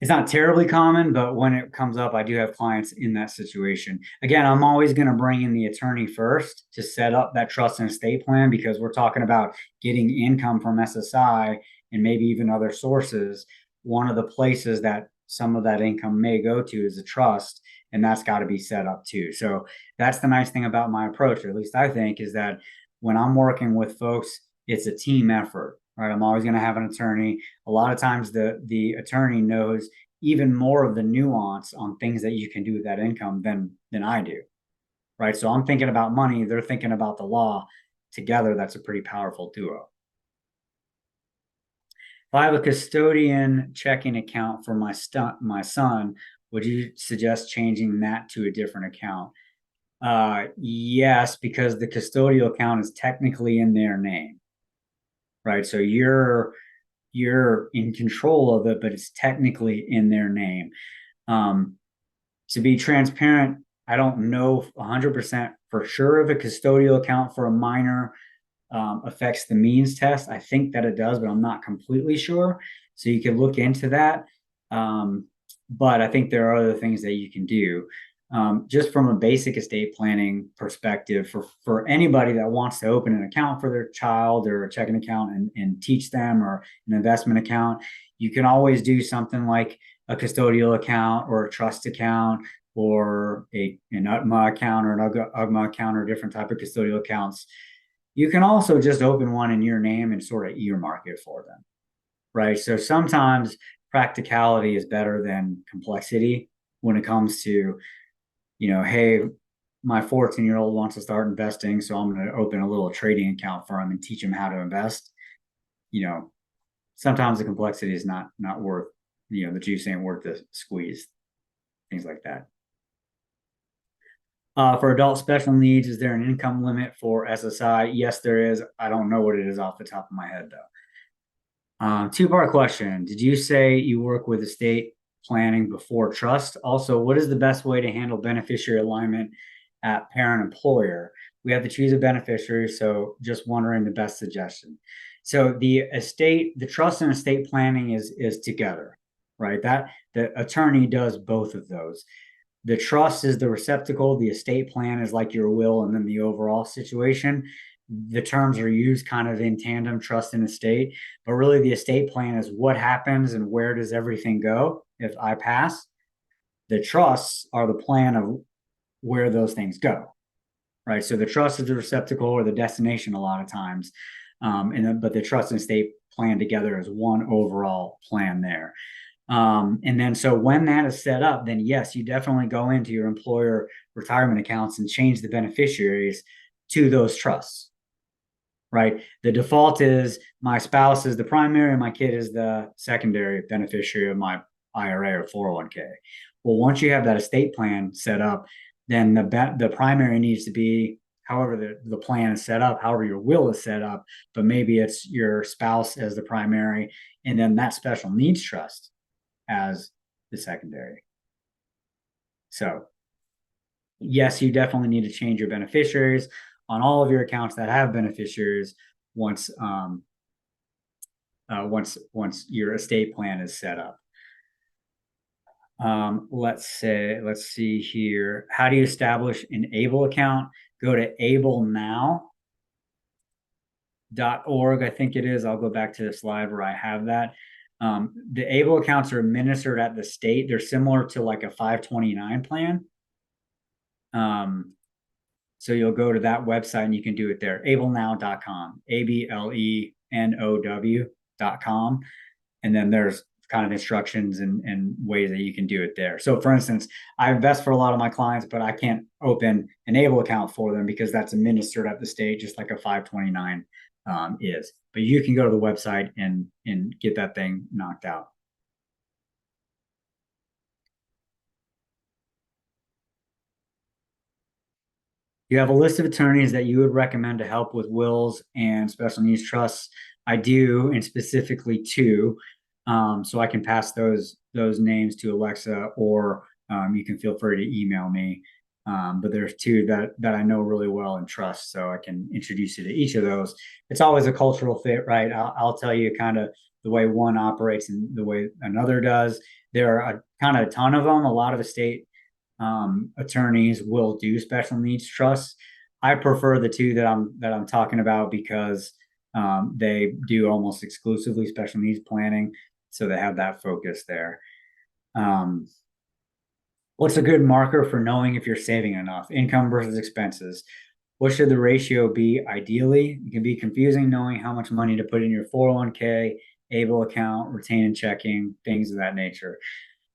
It's not terribly common, but when it comes up, I do have clients in that situation. Again, I'm always going to bring in the attorney first to set up that trust and estate plan, because we're talking about getting income from SSI and maybe even other sources. One of the places that some of that income may go to is a trust, and that's got to be set up too. So that's the nice thing about my approach, or at least I think, is that when I'm working with folks, it's a team effort, right? I'm always going to have an attorney. A lot of times the attorney knows even more of the nuance on things that you can do with that income than I do, right? So I'm thinking about money, they're thinking about the law. Together, that's a pretty powerful duo. If I have a custodian checking account for my son, would you suggest changing that to a different account? Yes, because the custodial account is technically in their name, right? So you're in control of it, but it's technically in their name. To be transparent, I don't know 100% for sure if a custodial account for a minor affects the means test. I think that it does, but I'm not completely sure. So you can look into that. But I think there are other things that you can do. Just from a basic estate planning perspective, for anybody that wants to open an account for their child, or a checking account and teach them, or an investment account, you can always do something like a custodial account, or a trust account, or an UTMA account, or an UGMA account, or different type of custodial accounts. You can also just open one in your name and sort of earmark it for them, right? So sometimes practicality is better than complexity when it comes to, hey, my 14-year-old wants to start investing, so I'm going to open a little trading account for him and teach him how to invest. Sometimes the complexity is not worth, the juice ain't worth the squeeze, things like that. For adult special needs, is there an income limit for SSI? Yes, there is. I don't know what it is off the top of my head, though. Two-part question. Did you say you work with estate planning before trust? Also, what is the best way to handle beneficiary alignment at parent-employer? We have to choose a beneficiary, so just wondering the best suggestion. So the trust and estate planning is together, right? That the attorney does both of those. The trust is the receptacle. The estate plan is like your will, and then the overall situation. The terms are used kind of in tandem, trust and estate, but really the estate plan is what happens and where does everything go if I pass. The trusts are the plan of where those things go, right? So the trust is the receptacle or the destination a lot of times, but the trust and estate plan together is one overall plan there. And then so when that is set up, then yes, you definitely go into your employer retirement accounts and change the beneficiaries to those trusts, right? The default is my spouse is the primary and my kid is the secondary beneficiary of my IRA or 401k. Well, once you have that estate plan set up, then the primary needs to be however the plan is set up, however your will is set up, but maybe it's your spouse as the primary, and then that special needs trust as the secondary. So yes, you definitely need to change your beneficiaries on all of your accounts that have beneficiaries once your estate plan is set up. Let's see here. How do you establish an ABLE account? Go to ablenow.org, I think it is. I'll go back to the slide where I have that. The ABLE accounts are administered at the state. They're similar to like a 529 plan. So you'll go to that website and you can do it there. ablenow.com, ABLENOW.com. And then there's kind of instructions and ways that you can do it there. So for instance, I invest for a lot of my clients, but I can't open an ABLE account for them because that's administered at the state, just like a 529 is. But you can go to the website and get that thing knocked out. You have a list of attorneys that you would recommend to help with wills and special needs trusts. I do, and specifically two. So I can pass those names to Alexa, or you can feel free to email me. But there's two that I know really well and trust, so I can introduce you to each of those. It's always a cultural fit, right? I'll tell you kind of the way one operates and the way another does. There are a ton of them. A lot of the state attorneys will do special needs trusts. I prefer the two that I'm talking about because they do almost exclusively special needs planning, so they have that focus there. What's a good marker for knowing if you're saving enough? Income versus expenses. What should the ratio be ideally? It can be confusing knowing how much money to put in your 401k, ABLE account, retain and checking, things of that nature.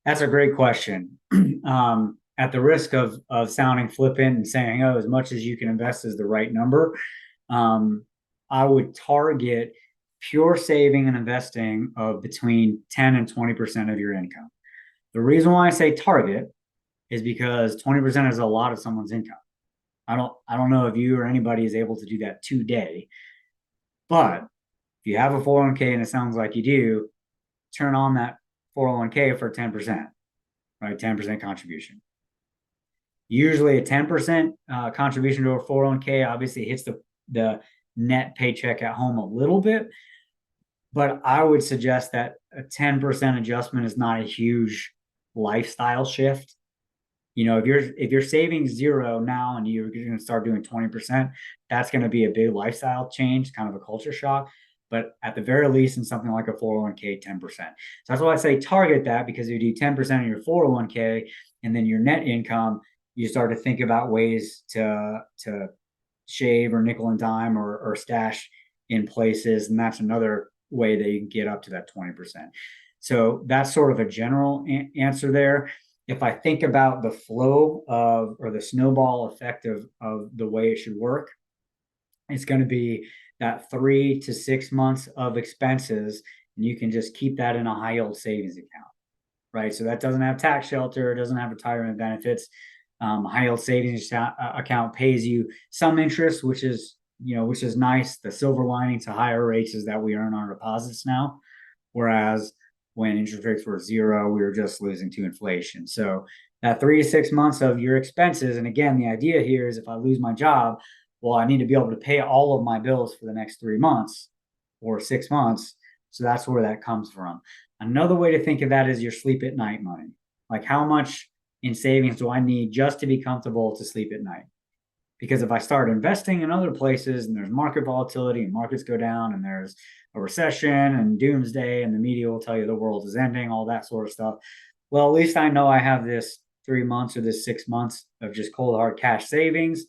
That's a great question. At the risk of sounding flippant and saying, oh, as much as you can invest is the right number, I would target pure saving and investing of between 10 and 20% of your income. The reason why I say target is because 20% is a lot of someone's income. I don't know if you or anybody is able to do that today, but if you have a 401k and it sounds like you do, turn on that 401k for 10%, right? 10% contribution. Usually a 10% contribution to a 401k obviously hits the net paycheck at home a little bit, but I would suggest that a 10% adjustment is not a huge lifestyle shift. You know, if you're saving zero now and you're going to start doing 20%, that's going to be a big lifestyle change, kind of a culture shock. But at the very least, in something like a 401k, 10%. So that's why I say target that, because if you do 10% of your 401k and then your net income, you start to think about ways to shave or nickel and dime or stash in places. And that's another way that you can get up to that 20%. So that's sort of a general answer there. If I think about the flow of, or the snowball effect of the way it should work, it's going to be that 3 to 6 months of expenses, and you can just keep that in a high yield savings account, right? So that doesn't have tax shelter, doesn't have retirement benefits. High yield savings account pays you some interest, which is nice. The silver lining to higher rates is that we earn our deposits now, whereas when interest rates were zero, we were just losing to inflation. So that 3 to 6 months of your expenses, and again, the idea here is if I lose my job, well, I need to be able to pay all of my bills for the next 3 months or 6 months. So that's where that comes from. Another way to think of that is your sleep at night money. Like, how much in savings do I need just to be comfortable to sleep at night? Because if I start investing in other places and there's market volatility and markets go down and there's a recession and doomsday and the media will tell you the world is ending, all that sort of stuff, well, at least I know I have this 3 months or this 6 months of just cold hard cash savings.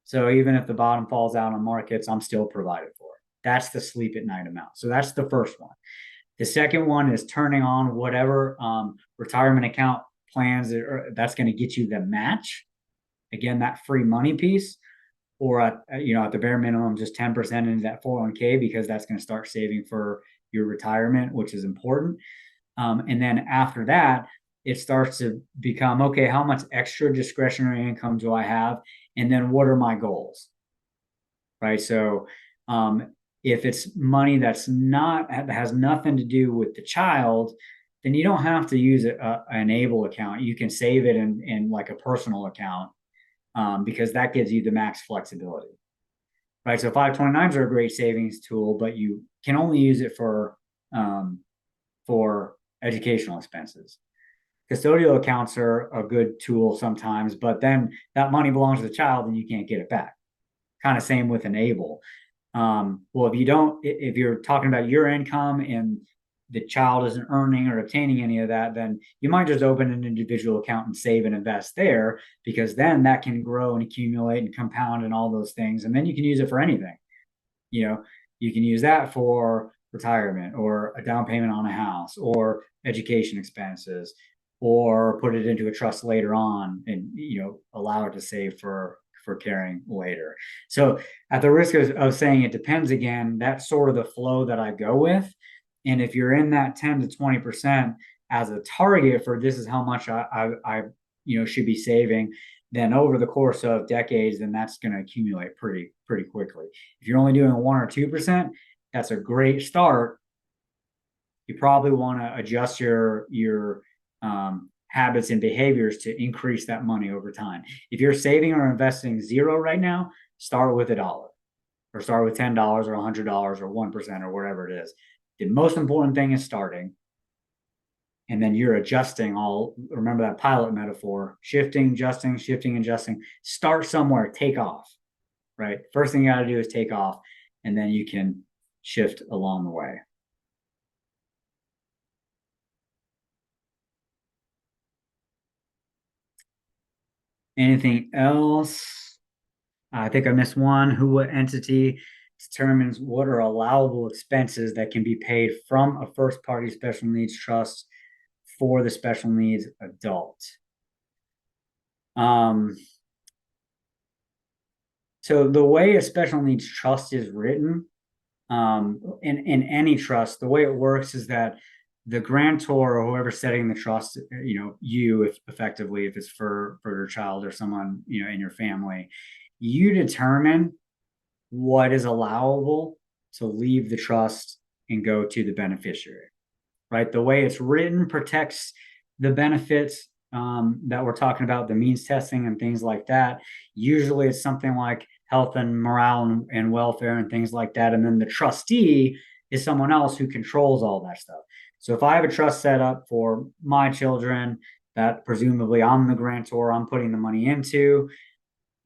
So even if the bottom falls out on markets, I'm still provided for. That's the sleep at night amount. So that's the first one. The second one is turning on whatever retirement account plans that's going to get you the match. Again, that free money piece, or at the bare minimum, just 10% into that 401k, because that's going to start saving for your retirement, which is important. And then after that, it starts to become, okay, how much extra discretionary income do I have? And then what are my goals? Right. So if it's money that has nothing to do with the child, then you don't have to use an ABLE account. You can save it in like a personal account, because that gives you the max flexibility. Right. So 529s are a great savings tool, but you can only use it for educational expenses. Custodial accounts are a good tool sometimes, but then that money belongs to the child and you can't get it back. Kind of same with an ABLE. Well, if you're talking about your income and the child isn't earning or obtaining any of that, then you might just open an individual account and save and invest there, because then that can grow and accumulate and compound and all those things. And then you can use it for anything. You can use that for retirement or a down payment on a house or education expenses, or put it into a trust later on and allow it to save for carrying later. So at the risk of saying it depends again, that's sort of the flow that I go with. And if you're in that 10 to 20% as a target for this is how much I should be saving, then over the course of decades, then that's going to accumulate pretty quickly. If you're only doing 1 or 2%, that's a great start. You probably want to adjust your habits and behaviors to increase that money over time. If you're saving or investing zero right now, start with $1 or start with $10 or $100 or 1% or whatever it is. The most important thing is starting. And then you're adjusting remember that pilot metaphor, shifting, adjusting, shifting, adjusting. Start somewhere, take off, right? First thing you got to do is take off, and then you can shift along the way. Anything else? I think I missed one. What entity determines what are allowable expenses that can be paid from a first party special needs trust for the special needs adult? So the way a special needs trust is written, in any trust, the way it works is that the grantor or whoever's setting the trust, if effectively, if it's for your child or someone, in your family, you determine what is allowable to leave the trust and go to the beneficiary, right? The way it's written protects the benefits that we're talking about, the means testing and things like that. Usually it's something like health and morale and welfare and things like that. And then the trustee is someone else who controls all that stuff. So if I have a trust set up for my children that presumably I'm the grantor, I'm putting the money into,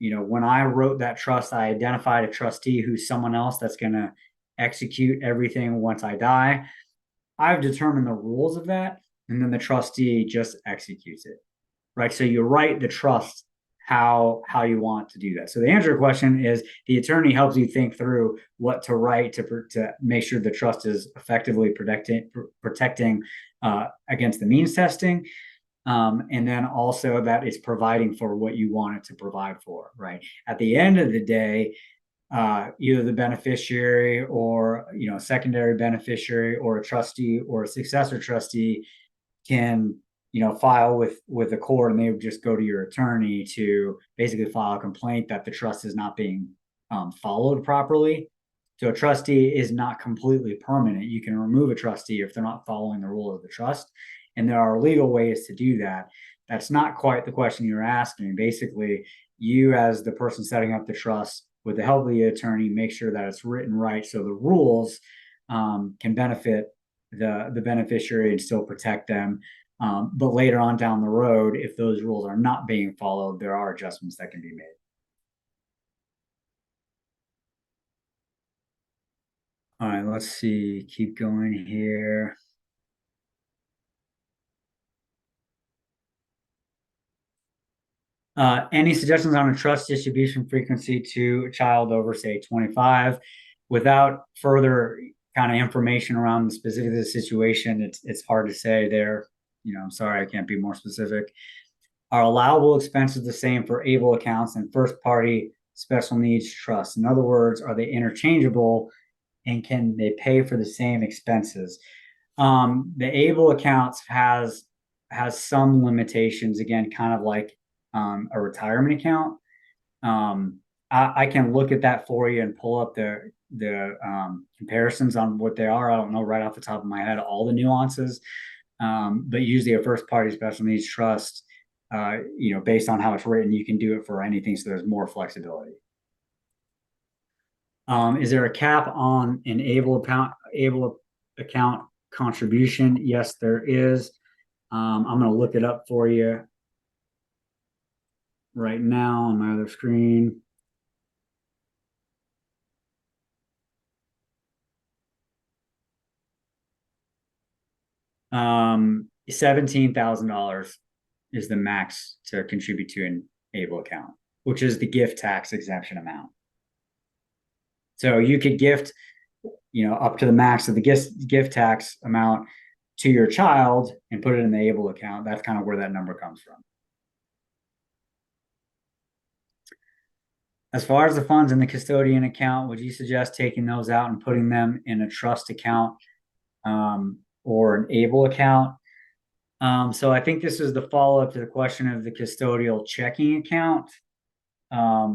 when I wrote that trust, I identified a trustee who's someone else that's going to execute everything once I die. I've determined the rules of that, and then the trustee just executes it, right? So you write the trust how you want to do that. So the answer to your question is the attorney helps you think through what to write to make sure the trust is effectively protecting against the means testing. And then also that it's providing for what you want it to provide for, right? At the end of the day, either the beneficiary or secondary beneficiary or a trustee or a successor trustee can file with the court, and they would just go to your attorney to basically file a complaint that the trust is not being followed properly. So a trustee is not completely permanent. You can remove a trustee if they're not following the rules of the trust, and there are legal ways to do that. That's not quite the question you're asking. Basically, you as the person setting up the trust, with the help of the attorney, make sure that it's written right so the rules can benefit the beneficiary and still protect them. But later on down the road, if those rules are not being followed, there are adjustments that can be made. All right, let's see. Keep going here. Any suggestions on a trust distribution frequency to a child over, say, 25? Without further kind of information around the specifics of the situation, it's hard to say there. I'm sorry, I can't be more specific. Are allowable expenses the same for able accounts and first party special needs trusts? In other words, are they interchangeable and can they pay for the same expenses? The able accounts has some limitations, again, kind of like a retirement account. I can look at that for you and pull up the comparisons on what they are. I don't know right off the top of my head all the nuances, but usually a first party special needs trust, based on how it's written, you can do it for anything, so there's more flexibility. Is there a cap on an able account contribution? Yes, there is. I'm going to look it up for you right now on my other screen. $17,000 is the max to contribute to an able account, which is the gift tax exemption amount. So you could gift, up to the max of the gift tax amount to your child and put it in the ABLE account. That's kind of where that number comes from. As far as the funds in the custodian account, would you suggest taking those out and putting them in a trust account or an ABLE account? So I think this is the follow-up to the question of the custodial checking account. I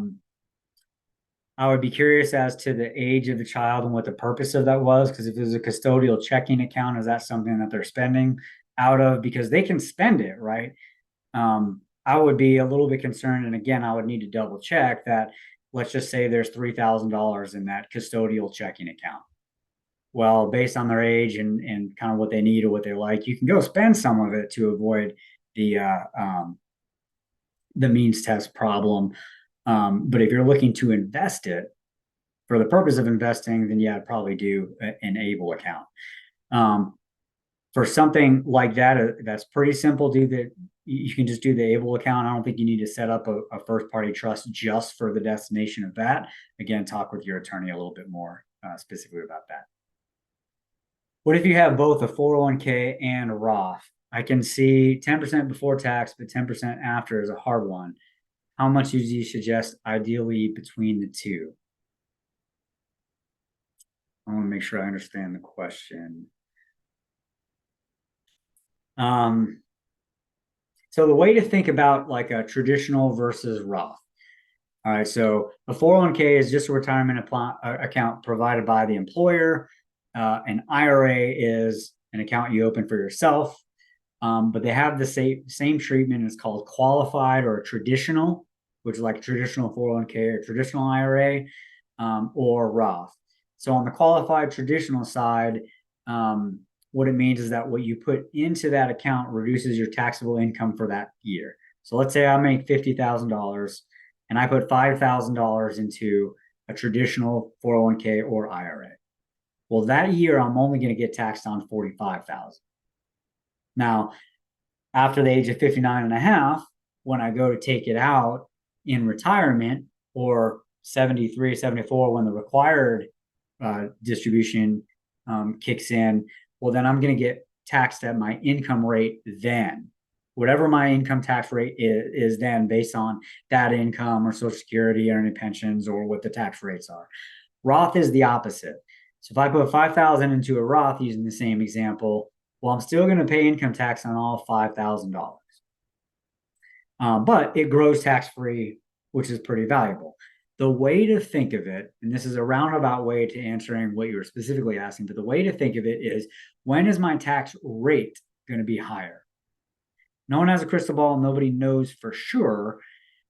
would be curious as to the age of the child and what the purpose of that was, because if there's a custodial checking account, is that something that they're spending out of? Because they can spend it, right? I would be a little bit concerned, and again, I would need to double check that. Let's just say there's $3,000 in that custodial checking account. Well, based on their age and kind of what they need or what they like, you can go spend some of it to avoid the means test problem. But if you're looking to invest it for the purpose of investing, then yeah, I'd probably do an ABLE account. For something like that, that's pretty simple. You can just do the ABLE account. I don't think you need to set up a first party trust just for the destination of that. Again, talk with your attorney a little bit more specifically about that. What if you have both a 401k and a Roth? I can see 10% before tax, but 10% after is a hard one. How much do you suggest ideally between the two? I want to make sure I understand the question. So the way to think about like a traditional versus Roth. All right, so a 401k is just a retirement account provided by the employer. An IRA is an account you open for yourself, but they have the same treatment. It's called qualified or traditional, which is like a traditional 401k or traditional IRA, or Roth. So on the qualified traditional side, what it means is that what you put into that account reduces your taxable income for that year. So let's say I make $50,000 and I put $5,000 into a traditional 401k or IRA. Well, that year I'm only going to get taxed on $45,000. Now, after the age of 59 and a half, when I go to take it out in retirement, or 73, 74, when the required distribution kicks in, well, then I'm going to get taxed at my income rate then. Whatever my income tax rate is then, based on that income or Social Security or any pensions or what the tax rates are. Roth is the opposite. So if I put $5,000 into a Roth, using the same example, well, I'm still going to pay income tax on all $5,000. But it grows tax-free, which is pretty valuable. The way to think of it, and this is a roundabout way to answering what you were specifically asking, but the way to think of it is, when is my tax rate going to be higher? No one has a crystal ball. Nobody knows for sure.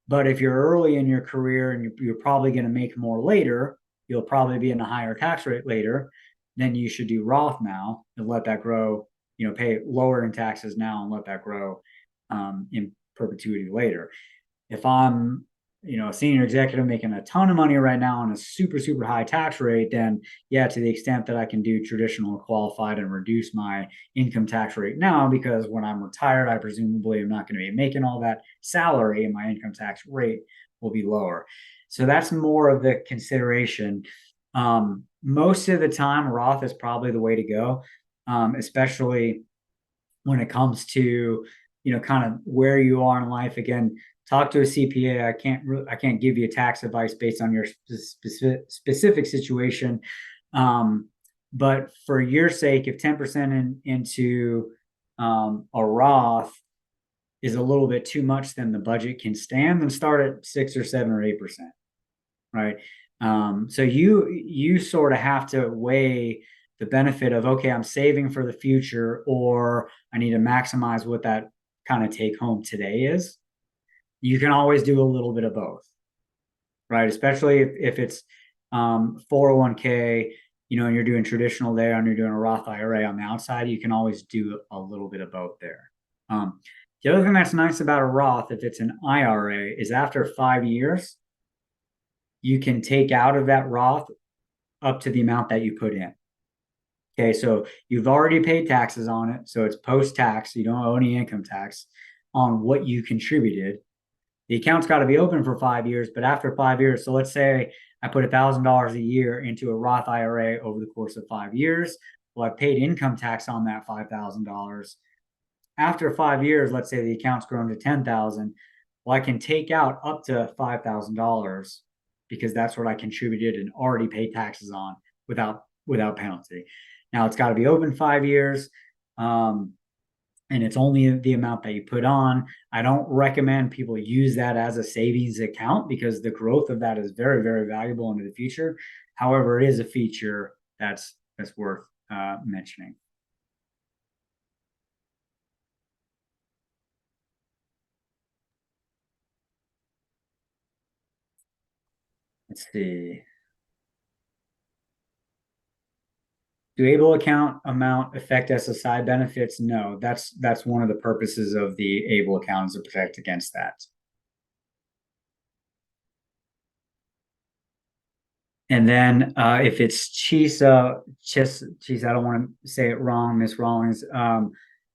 But if you're early in your career and you're probably going to make more later, you'll probably be in a higher tax rate later. Then you should do Roth now and let that grow, pay lower in taxes now and let that grow in perpetuity later. If I'm a senior executive making a ton of money right now on a super, super high tax rate, then yeah, to the extent that I can do traditional qualified and reduce my income tax rate now, because when I'm retired, I presumably am not going to be making all that salary and my income tax rate will be lower. So that's more of the consideration. Most of the time, Roth is probably the way to go, especially when it comes to, kind of where you are in life. Again, talk to a CPA. I can't give you tax advice based on your specific situation. But for your sake, if 10% into a Roth is a little bit too much than the budget can stand, then start at 6 or 7 or 8%. Right. So you sort of have to weigh the benefit of, okay, I'm saving for the future, or I need to maximize what that kind of take home today is. You can always do a little bit of both, right? Especially if it's 401k, and you're doing traditional there and you're doing a Roth IRA on the outside, you can always do a little bit of both there. The other thing that's nice about a Roth, if it's an IRA, is after 5 years, you can take out of that Roth up to the amount that you put in. Okay, so you've already paid taxes on it, so it's post-tax. You don't owe any income tax on what you contributed. The account's got to be open for 5 years, but after 5 years, so let's say I put $1,000 a year into a Roth IRA over the course of 5 years. Well, I paid income tax on that $5,000. After 5 years, let's say the account's grown to 10,000. Well, I can take out up to $5,000 because that's what I contributed and already paid taxes on without penalty. Now it's got to be open 5 years. And it's only the amount that you put on. I don't recommend people use that as a savings account because the growth of that is very, very valuable into the future. However, it is a feature that's worth mentioning. Let's see. Do able account amount affect SSI benefits? No, that's one of the purposes of the able account is to protect against that. And then if it's Chisa, I don't want to say it wrong, Miss Rawlings.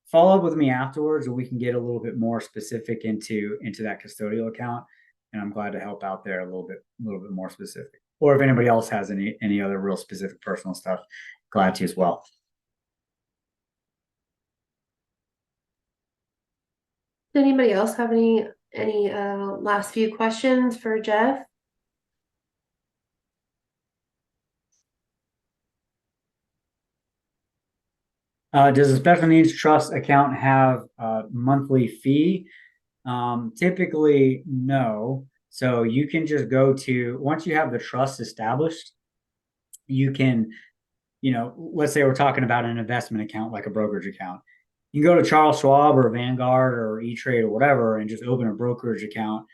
Follow up with me afterwards, and we can get a little bit more specific into that custodial account. And I'm glad to help out there a little bit more specific. Or if anybody else has any other real specific personal stuff, glad to as well. Does anybody else have any last few questions for Jeff? Does a special needs trust account have a monthly fee? Typically, no. So you can just go to, once you have the trust established, you can, let's say we're talking about an investment account like a brokerage account. You can go to Charles Schwab or Vanguard or E-Trade or whatever and just open a brokerage account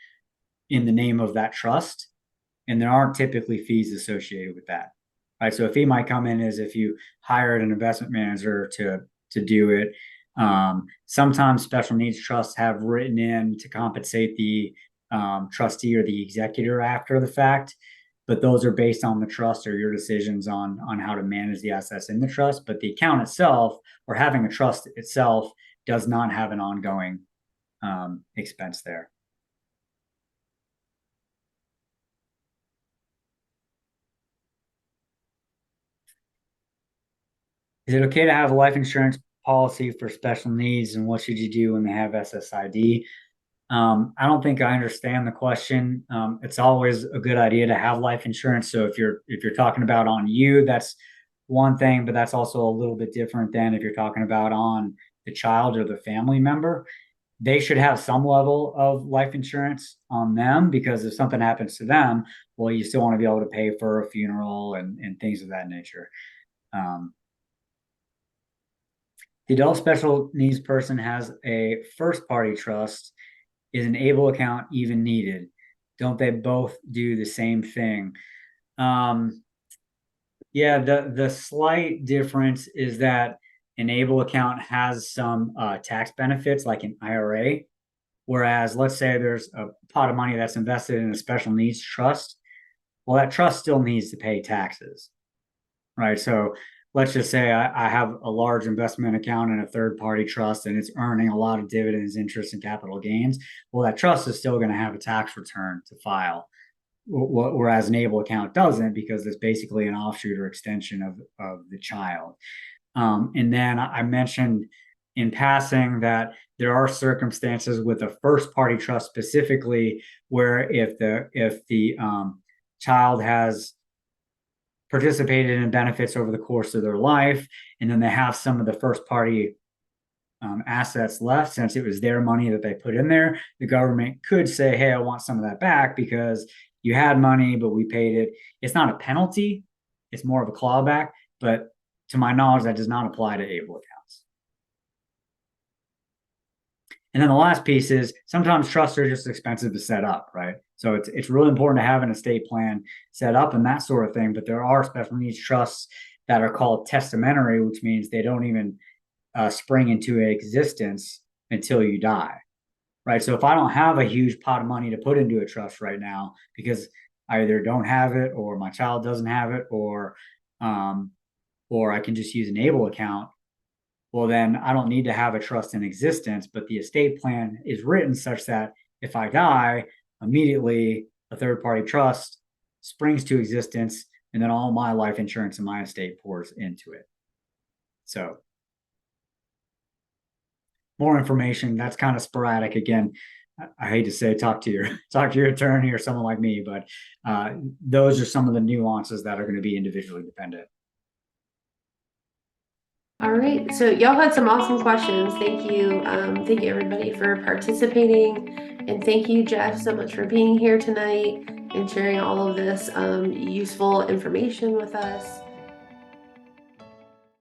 in the name of that trust. And there aren't typically fees associated with that. Right. So a fee might come in as if you hired an investment manager to do it. Sometimes special needs trusts have written in to compensate the trustee or the executor after the fact, but those are based on the trust or your decisions on how to manage the assets in the trust. But the account itself or having a trust itself does not have an ongoing expense there. Is it okay to have a life insurance policy for special needs, and what should you do when they have SSID? I don't think I understand the question. It's always a good idea to have life insurance. So if you're talking about on you, that's one thing, but that's also a little bit different than if you're talking about on the child or the family member. They should have some level of life insurance on them because if something happens to them, well, you still want to be able to pay for a funeral and things of that nature. The adult special needs person has a first party trust. Is an able account even needed? Don't they both do the same thing? Yeah, the slight difference is that an able account has some tax benefits like an IRA, whereas let's say there's a pot of money that's invested in a special needs trust. Well, that trust still needs to pay taxes, right? So let's just say I have a large investment account in a third party trust and it's earning a lot of dividends, interest, and capital gains. Well, that trust is still going to have a tax return to file, whereas an able account doesn't because it's basically an offshoot or extension of the child. And then I mentioned in passing that there are circumstances with a first party trust specifically where if the child has participated in benefits over the course of their life, and then they have some of the first party assets left, since it was their money that they put in there, the government could say, hey, I want some of that back because you had money, but we paid it. It's not a penalty. It's more of a clawback. But to my knowledge, that does not apply to able accounts. And then the last piece is sometimes trusts are just expensive to set up, right? So it's really important to have an estate plan set up and that sort of thing. But there are special needs trusts that are called testamentary, which means they don't even spring into existence until you die, right? So if I don't have a huge pot of money to put into a trust right now because I either don't have it or my child doesn't have it or I can just use an able account, well, then I don't need to have a trust in existence, but the estate plan is written such that if I die, immediately a third party trust springs to existence, and then all my life insurance and my estate pours into it. So more information, that's kind of sporadic. Again, I hate to say talk to your attorney or someone like me, but those are some of the nuances that are going to be individually dependent. All right, so y'all had some awesome questions. Thank you everybody for participating, and thank you, Jeff, so much for being here tonight and sharing all of this useful information with us.